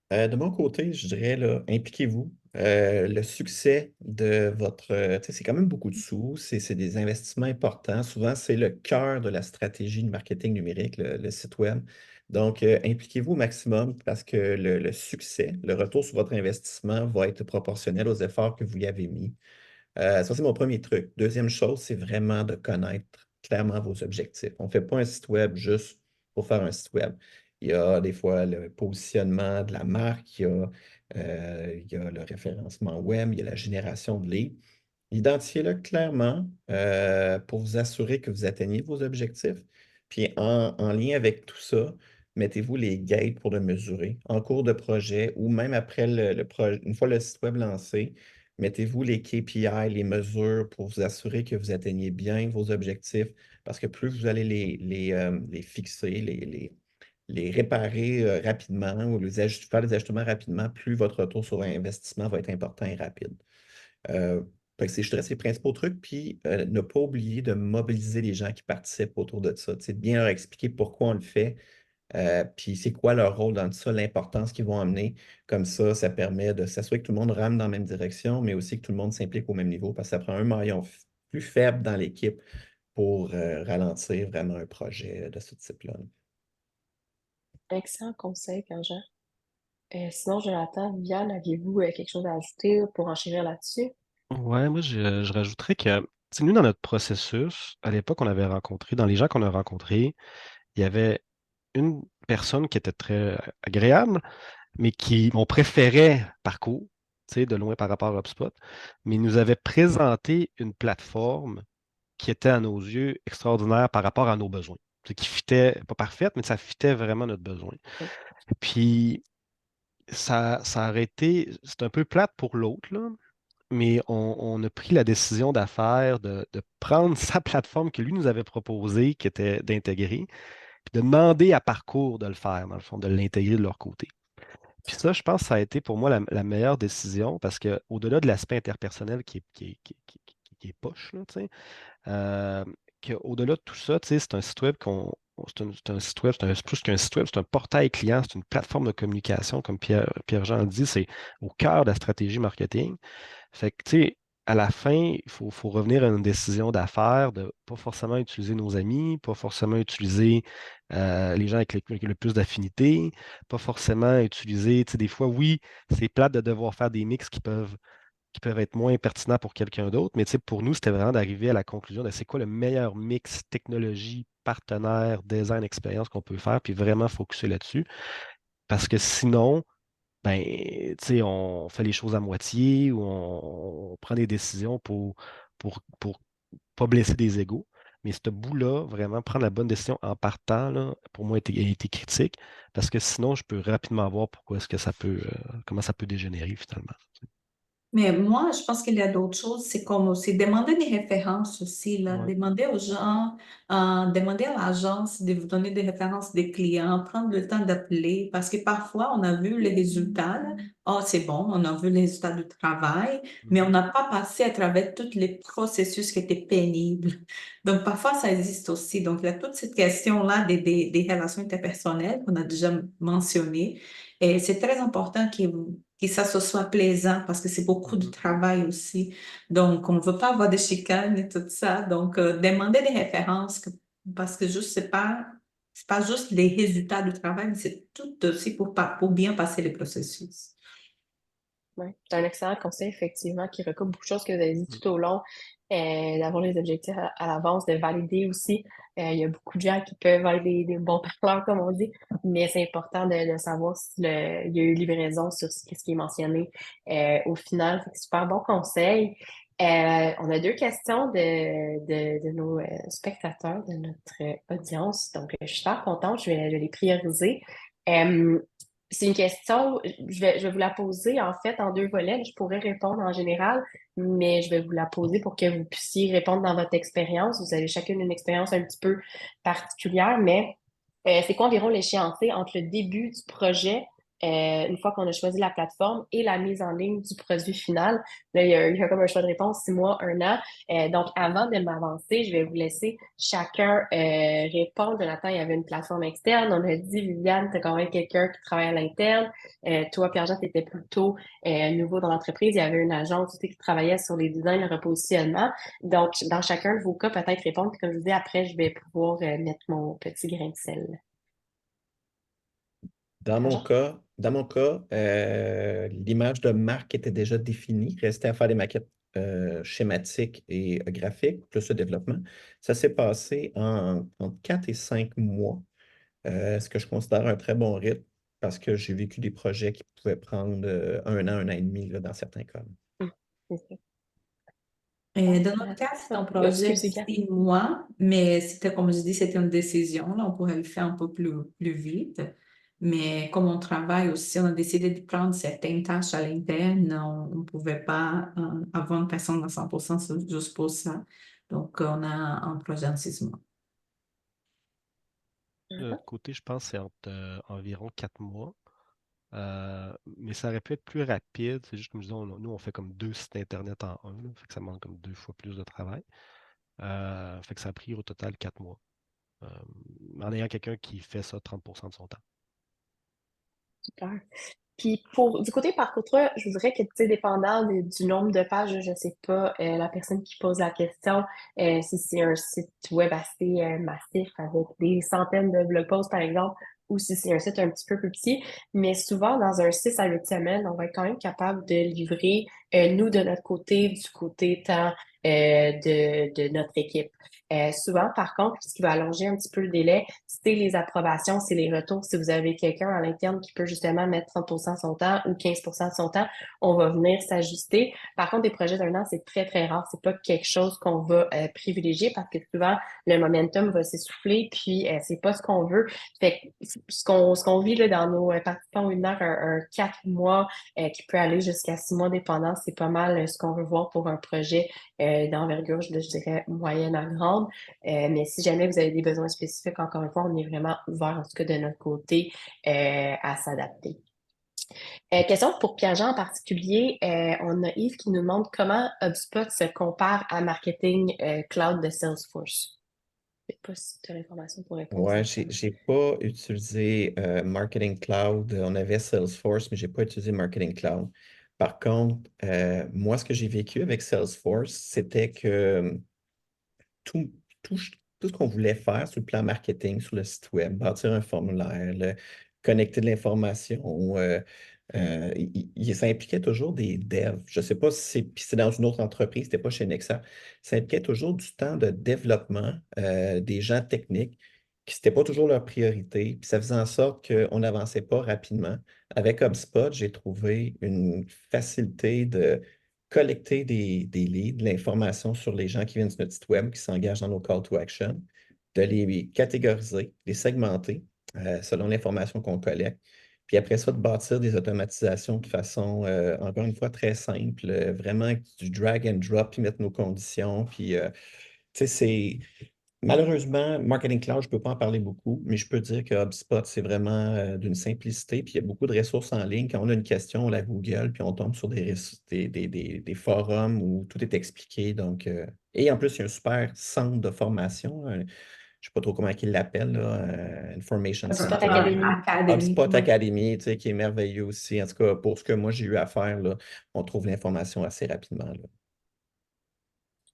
De mon côté, je dirais, là, impliquez-vous. Le succès de votre... tu sais, c'est quand même beaucoup de sous, c'est des investissements importants. Souvent, c'est le cœur de la stratégie de marketing numérique, le site web. Donc, impliquez-vous au maximum parce que le succès, le retour sur votre investissement va être proportionnel aux efforts que vous y avez mis. Ça, c'est mon premier truc. Deuxième chose, c'est vraiment de connaître clairement vos objectifs. On ne fait pas un site web juste pour faire un site web. Il y a des fois le positionnement de la marque, il y a le référencement web, il y a la génération de leads. Identifiez-le clairement pour vous assurer que vous atteignez vos objectifs. Puis en lien avec tout ça, mettez-vous les gates pour le mesurer en cours de projet ou même après une fois le site web lancé. Mettez-vous les KPI, les mesures pour vous assurer que vous atteignez bien vos objectifs parce que plus vous allez les fixer, les réparer rapidement ou faire les ajustements rapidement, plus votre retour sur investissement va être important et rapide. Fait que je dirais, c'est les principaux trucs. Puis, ne pas oublier de mobiliser les gens qui participent autour de ça. De bien leur expliquer pourquoi on le fait, puis c'est quoi leur rôle dans tout ça, l'importance qu'ils vont amener. Comme ça permet de s'assurer que tout le monde rame dans la même direction, mais aussi que tout le monde s'implique au même niveau parce que ça prend un maillon plus faible dans l'équipe pour ralentir vraiment un projet de ce type-là. Excellent conseil, Jean. Sinon, Jonathan, Viviane, aviez-vous quelque chose à ajouter pour enchérir là-dessus? Ouais, moi, je rajouterais que, tu sais, nous, dans notre processus, à l'époque, on avait rencontré, dans les gens qu'on a rencontrés, il y avait une personne qui était très agréable, mais on préférait Parcours, tu sais, de loin par rapport à HubSpot, mais il nous avait présenté une plateforme qui était à nos yeux extraordinaire par rapport à nos besoins. Qui fitait, pas parfaite, mais ça fitait vraiment notre besoin. Oui. Puis, ça aurait été, c'est un peu plate pour l'autre, là, mais on a pris la décision d'affaire de prendre sa plateforme que lui nous avait proposée, qui était d'intégrer, puis de demander à Parcours de le faire, dans le fond, de l'intégrer de leur côté. Puis ça, je pense que ça a été pour moi la meilleure décision parce qu'au-delà de l'aspect interpersonnel qui est poche, là, tu sais, euh, qu'au-delà de tout ça, tu sais, c'est un site web c'est un site web, c'est plus qu'un site web, c'est un portail client, c'est une plateforme de communication, comme Pierre-Jean le dit, c'est au cœur de la stratégie marketing. Fait que, tu sais, à la fin, il faut revenir à une décision d'affaires de pas forcément utiliser nos amis, pas forcément utiliser les gens avec le plus d'affinité, pas forcément utiliser, tu sais, des fois, oui, c'est plate de devoir faire des mix qui peuvent être moins pertinents pour quelqu'un d'autre, mais tu sais, pour nous, c'était vraiment d'arriver à la conclusion de c'est quoi le meilleur mix technologie, partenaire, design, expérience qu'on peut faire, puis vraiment focuser là-dessus. Parce que sinon, ben, tu sais, on fait les choses à moitié ou on prend des décisions pour pas blesser des égos. Mais ce bout-là, vraiment prendre la bonne décision en partant, là, pour moi, a été critique. Parce que sinon, je peux rapidement voir pourquoi est-ce que comment ça peut dégénérer finalement. Mais moi, je pense qu'il y a d'autres choses. C'est comme aussi demander des références aussi, là. Ouais. Demander aux gens, demander à l'agence de vous donner des références des clients, prendre le temps d'appeler, parce que parfois, on a vu les résultats, là. Oh, c'est bon, on a vu les résultats du travail, mais on n'a pas passé à travers tous les processus qui étaient pénibles. Donc, parfois, ça existe aussi. Donc, il y a toute cette question-là des relations interpersonnelles qu'on a déjà mentionnées. Et c'est très important que ça se soit plaisant parce que c'est beaucoup de travail aussi. Donc, on ne veut pas avoir de chicanes et tout ça. Donc, demander des références parce que juste, c'est pas juste les résultats du travail, mais c'est tout aussi pour bien passer le processus. Ouais. C'est un excellent conseil, effectivement, qui recoupe beaucoup de choses que vous avez dit tout au long, d'avoir les objectifs à l'avance, de valider aussi. Il y a beaucoup de gens qui peuvent être des bons parleurs, comme on dit, mais c'est important de savoir s'il y a eu livraison sur ce qui est mentionné au final. C'est super bon conseil. On a deux questions de nos spectateurs, de notre audience. Donc, je suis super contente, je vais les prioriser. Euh, c'est une question, je vais vous la poser en fait en deux volets. Je pourrais répondre en général, mais je vais vous la poser pour que vous puissiez répondre dans votre expérience. Vous avez chacune une expérience un petit peu particulière, mais c'est quoi environ l'échéancier entre le début du projet, une fois qu'on a choisi la plateforme, et la mise en ligne du produit final? Là, il y a comme un choix de réponse, 6 mois, 1 an. Donc, avant de m'avancer, je vais vous laisser chacun répondre. Jonathan, il y avait une plateforme externe. On a dit, Viviane, tu as quand même quelqu'un qui travaille à l'interne. Toi, Pierre-Jean, tu étais plutôt nouveau dans l'entreprise. Il y avait une agence aussi qui travaillait sur les designs, le repositionnement. Donc, dans chacun de vos cas, peut-être répondre. Puis comme je vous dis, après, je vais pouvoir mettre mon petit grain de sel. Pierre-Jean? Dans mon cas, l'image de marque était déjà définie. Restait à faire des maquettes schématiques et graphiques, plus le développement. Ça s'est passé en 4 et 5 mois, ce que je considère un très bon rythme parce que j'ai vécu des projets qui pouvaient prendre 1 an et demi là, dans certains cas. C'est ça. Dans notre cas, c'est un projet de Excusez, Gab. 6 mois, mais c'était, comme je dis, c'était une décision. Là, on pourrait le faire un peu plus vite. Mais comme on travaille aussi, on a décidé de prendre certaines tâches à l'interne. On ne pouvait pas avoir une personne à 100% juste pour ça. Donc, on a un projet en 6 mois. De notre côté, je pense que c'est environ 4 mois. Mais ça aurait pu être plus rapide. C'est juste comme je disais, nous, on fait comme 2 sites Internet en un. Là, fait que ça demande comme 2 fois plus de travail. Fait que ça a pris au total 4 mois. Euh, En ayant quelqu'un qui fait ça 30% de son temps. Super. Puis du côté parcours, je voudrais que, tu sais, dépendant du nombre de pages, je sais pas, la personne qui pose la question, si c'est un site web assez massif avec des centaines de blog posts, par exemple, ou si c'est un site un petit peu plus petit, mais souvent, dans un 6 à 8 semaines, on va être quand même capable de livrer, nous, de notre côté, du côté tant de notre équipe. Souvent, par contre, ce qui va allonger un petit peu le délai, c'est les approbations, c'est les retours. Si vous avez quelqu'un à l'interne qui peut justement mettre 30% de son temps ou 15% de son temps, on va venir s'ajuster. Par contre, des projets d'1 an, c'est très, très rare. C'est pas quelque chose qu'on va privilégier parce que souvent, le momentum va s'essouffler, puis c'est pas ce qu'on veut. Fait que ce qu'on vit là, dans nos participants webinaires, un 4 mois qui peut aller jusqu'à 6 mois dépendant, c'est pas mal ce qu'on veut voir pour un projet d'envergure, je dirais, moyenne à grande. Mais si jamais vous avez des besoins spécifiques, encore une fois, on est vraiment ouvert, en tout cas de notre côté, à s'adapter. Question pour Pierre-Jean en particulier. On a Yves qui nous demande comment HubSpot se compare à Marketing Cloud de Salesforce. Je ne sais pas si tu as l'information pour répondre à Ouais, ça. j'ai pas utilisé Marketing Cloud. On avait Salesforce, mais j'ai pas utilisé Marketing Cloud. Par contre, moi, ce que j'ai vécu avec Salesforce, c'était que tout, tout, tout ce qu'on voulait faire sur le plan marketing, sur le site web, bâtir un formulaire, connecter de l'information, ça impliquait toujours des devs. Je ne sais pas si puis c'est dans une autre entreprise, c'était pas chez Nexa. Ça impliquait toujours du temps de développement, des gens techniques, qui n'était pas toujours leur priorité. Puis ça faisait en sorte qu'on n'avançait pas rapidement. Avec HubSpot, j'ai trouvé une facilité de collecter des leads, de l'information sur les gens qui viennent sur notre site web, qui s'engagent dans nos call to action, de les catégoriser, les segmenter selon l'information qu'on collecte. Puis après ça, de bâtir des automatisations de façon, encore une fois, très simple, vraiment du drag and drop, puis mettre nos conditions. Puis, tu sais, c'est. Malheureusement, Marketing Cloud, je ne peux pas en parler beaucoup, mais je peux dire que HubSpot, c'est vraiment d'une simplicité. Puis il y a beaucoup de ressources en ligne. Quand on a une question, on la Google, puis on tombe sur des forums où tout est expliqué. Donc, et en plus, il y a un super centre de formation. Je ne sais pas trop comment ils l'appellent, là, Information HubSpot Center. Academy. Academy. HubSpot Academy, tu sais, qui est merveilleux aussi. En tout cas, pour ce que moi j'ai eu à faire, là, on trouve l'information assez rapidement, là.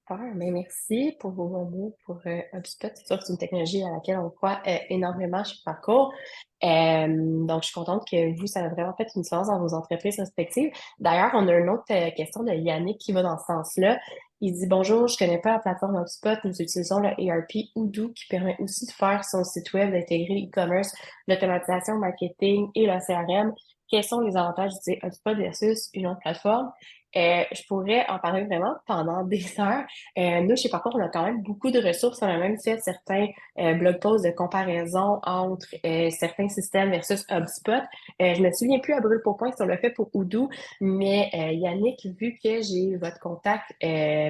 Super, mais merci pour vos mots pour HubSpot. C'est sûr que c'est une technologie à laquelle on croit énormément chez Parcours. Donc, je suis contente que vous, ça a vraiment fait une différence dans vos entreprises respectives. D'ailleurs, on a une autre question de Yannick qui va dans ce sens-là. Il dit, bonjour, je connais pas la plateforme HubSpot. Nous utilisons le ERP Odoo qui permet aussi de faire son site web, d'intégrer l'e-commerce, l'automatisation, le marketing et le CRM. Quels sont les avantages d'utiliser HubSpot versus une autre plateforme? Je pourrais en parler vraiment pendant des heures. Nous, chez Parcours, on a quand même beaucoup de ressources. On a même fait certains blog posts de comparaison entre certains systèmes versus HubSpot. Je me souviens plus à brûle pour point si on l'a fait pour Odoo, mais Yannick, vu que j'ai votre contact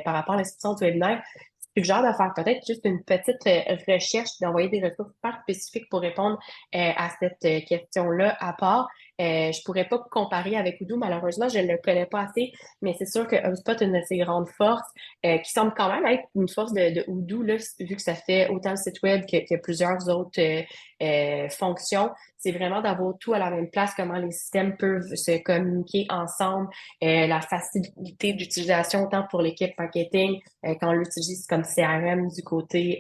par rapport à l'inscription du webinaire, je suggère de faire peut-être juste une petite recherche, d'envoyer des ressources super spécifiques pour répondre à cette question-là à part. Je pourrais pas comparer avec Odoo, malheureusement, je ne le connais pas assez, mais c'est sûr que HubSpot a une de ses grandes forces, qui semble quand même être une force de Odoo, là, vu que ça fait autant le site web que plusieurs autres fonctions. C'est vraiment d'avoir tout à la même place, comment les systèmes peuvent se communiquer ensemble, la facilité d'utilisation autant pour l'équipe marketing, quand on l'utilise comme CRM du côté,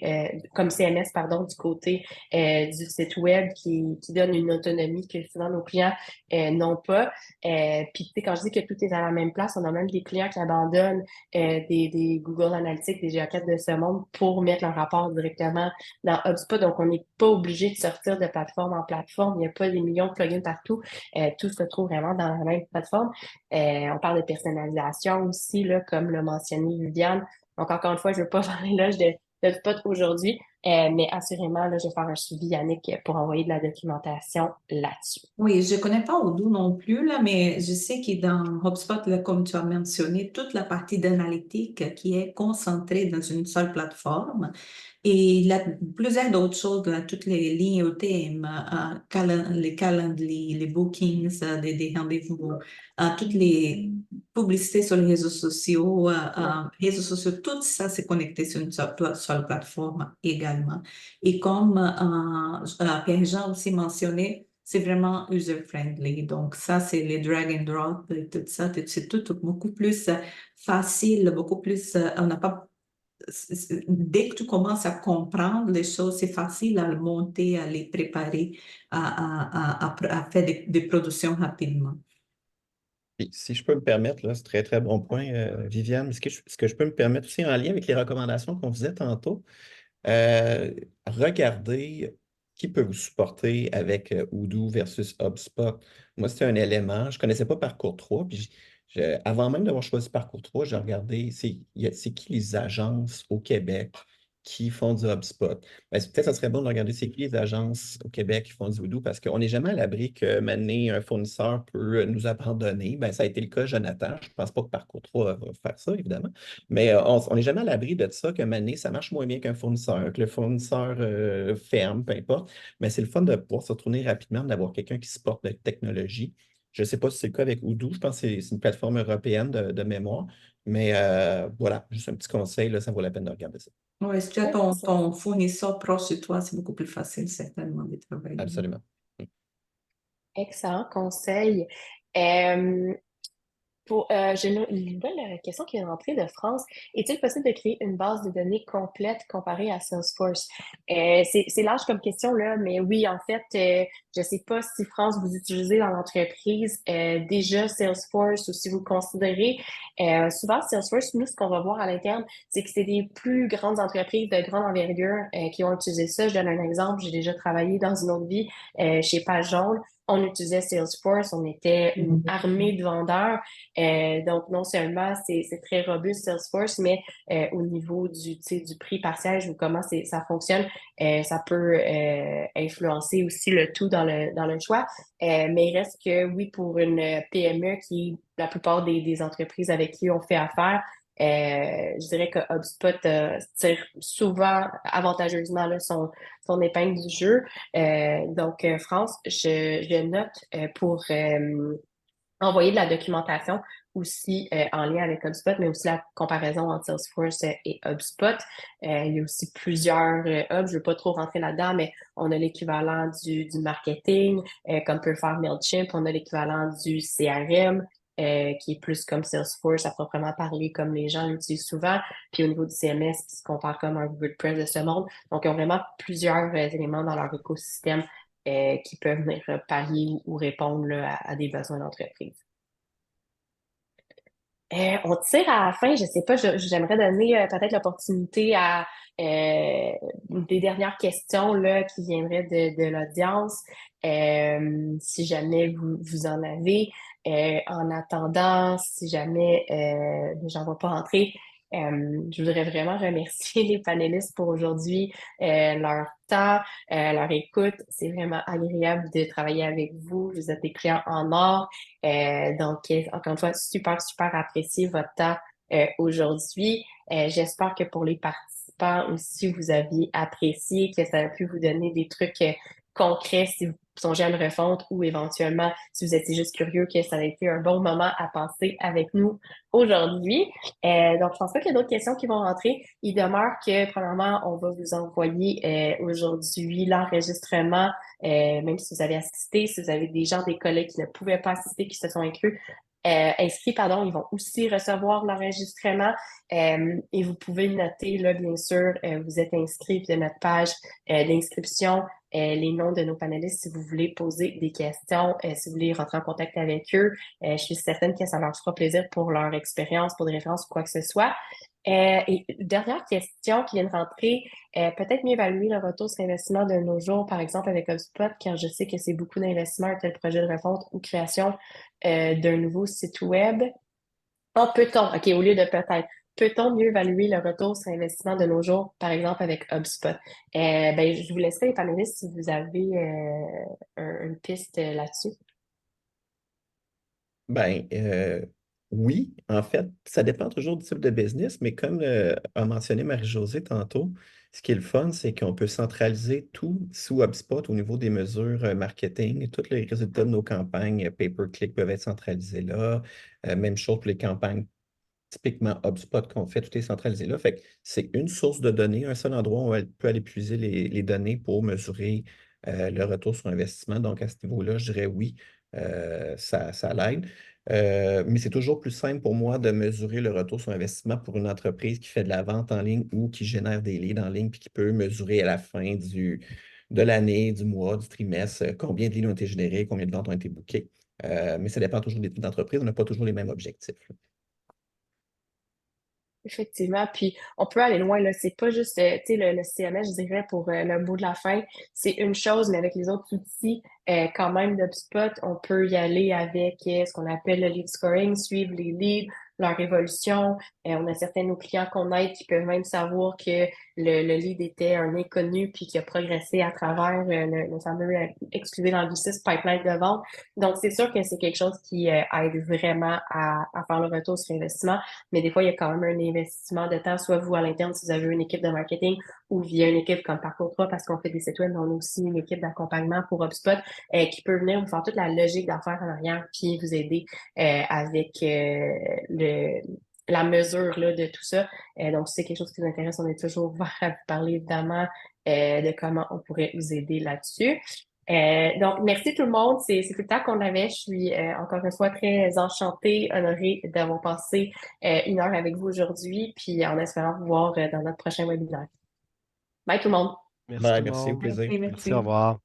comme CMS, pardon, du côté du site web qui donne une autonomie que souvent nos clients n'ont pas. Puis, tu sais, quand je dis que tout est à la même place, on a même des clients qui abandonnent des Google Analytics, des GA4 de ce monde pour mettre leur rapport directement dans HubSpot. Donc, on n'est pas obligé de sortir de plateforme en plateforme. Il n'y a pas des millions de plugins partout. Tout se trouve vraiment dans la même plateforme. On parle de personnalisation aussi, là, comme l'a mentionné Viviane. Donc, encore une fois, je ne veux pas faire l'éloge de HubSpot aujourd'hui, mais assurément, là, je vais faire un suivi, Yannick, pour envoyer de la documentation là-dessus. Oui, je ne connais pas Odoo non plus, là, mais je sais que dans HubSpot, là, comme tu as mentionné, toute la partie d'analytique qui est concentrée dans une seule plateforme. Et il y a plusieurs d'autres choses, là, toutes les lignes OTM, les calendriers, les bookings des rendez-vous, toutes les publicités sur les réseaux sociaux, tout ça c'est connecté sur une seule plateforme également. Et comme Pierre-Jean aussi mentionné, c'est vraiment user-friendly. Donc, ça, c'est les drag and drop et tout ça. C'est tout beaucoup plus facile, beaucoup plus. On n'a pas. Dès que tu commences à comprendre les choses, c'est facile à le monter, à les préparer, à faire des productions rapidement. Puis, si je peux me permettre, là, c'est très, très bon point, Viviane. Ce que je peux me permettre aussi en lien avec les recommandations qu'on faisait tantôt, Euh, regardez qui peut vous supporter avec Odoo versus HubSpot. Moi, c'était un élément. Je ne connaissais pas Parcours 3. Puis avant même d'avoir choisi Parcours 3, j'ai regardé c'est qui les agences au Québec qui font du HubSpot. Ben, peut-être que ça serait bon de regarder c'est qui les agences au Québec qui font du Odoo parce qu'on n'est jamais à l'abri que maintenant un fournisseur peut nous abandonner. Ben, ça a été le cas, Jonathan. Je ne pense pas que Parcours 3 va faire ça, évidemment. Mais on n'est jamais à l'abri de ça, que Mané, ça marche moins bien qu'un fournisseur, que le fournisseur ferme, peu importe. Mais c'est le fun de pouvoir se retourner rapidement, d'avoir quelqu'un qui supporte la technologie. Je ne sais pas si c'est le cas avec Odoo, je pense que c'est une plateforme européenne de mémoire. Mais voilà, juste un petit conseil, là, ça vaut la peine de regarder ça. Ouais, si tu as Ouais, ton fournisseur proche de toi, c'est beaucoup plus facile, certainement, de travailler. Absolument. excellent conseil. Euh, j'ai une nouvelle question qui vient de rentrer de France. Est-il possible de créer une base de données complète comparée à Salesforce? C'est large comme question, là, mais oui, en fait, je ne sais pas si France, vous utilisez dans l'entreprise déjà Salesforce ou si vous considérez souvent Salesforce, nous, ce qu'on va voir à l'interne, c'est que c'est des plus grandes entreprises de grande envergure qui ont utilisé ça. Je donne un exemple, j'ai déjà travaillé dans une autre vie chez Page Jaune. On utilisait Salesforce, on était une armée de vendeurs. Donc, non seulement c'est très robuste Salesforce, mais au niveau du, tu sais, du prix par siège ou comment ça fonctionne, ça peut influencer aussi le tout dans le choix. Mais il reste que oui, pour une PME qui est la plupart des entreprises avec qui on fait affaire, je dirais que HubSpot tire souvent avantageusement là, son épingle du jeu. France, je note pour envoyer de la documentation aussi en lien avec HubSpot, mais aussi la comparaison entre Salesforce et HubSpot. Il y a aussi plusieurs hubs, je ne veux pas trop rentrer là-dedans, mais on a l'équivalent du marketing, comme peut le faire MailChimp, on a l'équivalent du CRM, qui est plus comme Salesforce, à proprement parler, comme les gens l'utilisent souvent, puis au niveau du CMS, qui se compare comme un WordPress de ce monde. Donc, ils ont vraiment plusieurs éléments dans leur écosystème qui peuvent venir pallier ou répondre là, à des besoins d'entreprise. On tire à la fin, je sais pas, j'aimerais donner peut-être l'opportunité à des dernières questions là, qui viendraient de l'audience, si jamais vous en avez. En attendant, si jamais j'en vois pas rentrer, je voudrais vraiment remercier les panélistes pour aujourd'hui, leur temps, leur écoute. C'est vraiment agréable de travailler avec vous. Vous êtes des clients en or. Encore une fois, super, super apprécié votre temps aujourd'hui. J'espère que pour les participants aussi, vous aviez apprécié, que ça a pu vous donner des trucs concrets si vous songez à une refonte ou éventuellement, si vous étiez juste curieux, que ça a été un bon moment à passer avec nous aujourd'hui. Je pense pas qu'il y a d'autres questions qui vont rentrer. Il demeure que, premièrement, on va vous envoyer aujourd'hui l'enregistrement même si vous avez assisté, si vous avez des gens, des collègues qui ne pouvaient pas assister, qui se sont inscrits, pardon, ils vont aussi recevoir l'enregistrement. Et vous pouvez noter, là, bien sûr, vous êtes inscrit de notre page d'inscription, les noms de nos panélistes si vous voulez poser des questions, si vous voulez rentrer en contact avec eux. Je suis certaine que ça leur fera plaisir pour leur expérience, pour des références ou quoi que ce soit. Et dernière question qui vient de rentrer, peut-être mieux évaluer le retour sur investissement de nos jours, par exemple avec HubSpot, car je sais que c'est beaucoup d'investissements, un tel projet de refonte ou création d'un nouveau site web. Oh, peut-on, OK, au lieu de peut-être, peut-on mieux évaluer le retour sur investissement de nos jours, par exemple avec HubSpot? Je vous laisserai les panélistes si vous avez une piste là-dessus. Ben, oui, en fait, ça dépend toujours du type de business, mais comme a mentionné Marie-Josée tantôt, ce qui est le fun, c'est qu'on peut centraliser tout sous HubSpot au niveau des mesures marketing. Tous les résultats de nos campagnes pay-per-click peuvent être centralisés là. Même chose pour les campagnes typiquement HubSpot qu'on fait, tout est centralisé là. Fait que c'est une source de données, un seul endroit où elle peut aller puiser les données pour mesurer le retour sur investissement. Donc, à ce niveau-là, je dirais oui, ça l'aide. Mais c'est toujours plus simple pour moi de mesurer le retour sur investissement pour une entreprise qui fait de la vente en ligne ou qui génère des leads en ligne puis qui peut mesurer à la fin de l'année, du mois, du trimestre, combien de leads ont été générés, combien de ventes ont été bookées. Mais ça dépend toujours des types d'entreprises. On n'a pas toujours les mêmes objectifs. Effectivement, puis on peut aller loin, là. C'est pas juste, tu sais, le CMS, je dirais, pour le bout de la fin, c'est une chose, mais avec les autres outils, quand même, d'HubSpot, on peut y aller avec ce qu'on appelle le lead scoring, suivre les leads, leur évolution. On a certains de nos clients qu'on aide qui peuvent même savoir que le lead était un inconnu puis qui a progressé à travers le fameux, excusez l'anglicisme, pipeline de vente. Donc, c'est sûr que c'est quelque chose qui aide vraiment à faire le retour sur investissement. Mais des fois, il y a quand même un investissement de temps, soit vous à l'interne, si vous avez une équipe de marketing, ou via une équipe comme Parcours 3, parce qu'on fait des sites web, mais on a aussi une équipe d'accompagnement pour HubSpot qui peut venir vous faire toute la logique d'affaires en arrière, puis vous aider avec la mesure là, de tout ça. Donc, si c'est quelque chose qui vous intéresse, on est toujours ouvert à vous parler évidemment de comment on pourrait vous aider là-dessus. Donc, merci tout le monde. C'est tout le temps qu'on avait. Je suis encore une fois très enchantée, honorée d'avoir passé 1 heure avec vous aujourd'hui, puis en espérant vous voir dans notre prochain webinaire. Bye tout le monde! Merci Bye, tout le merci, au monde. plaisir. Merci, Merci, au merci. revoir.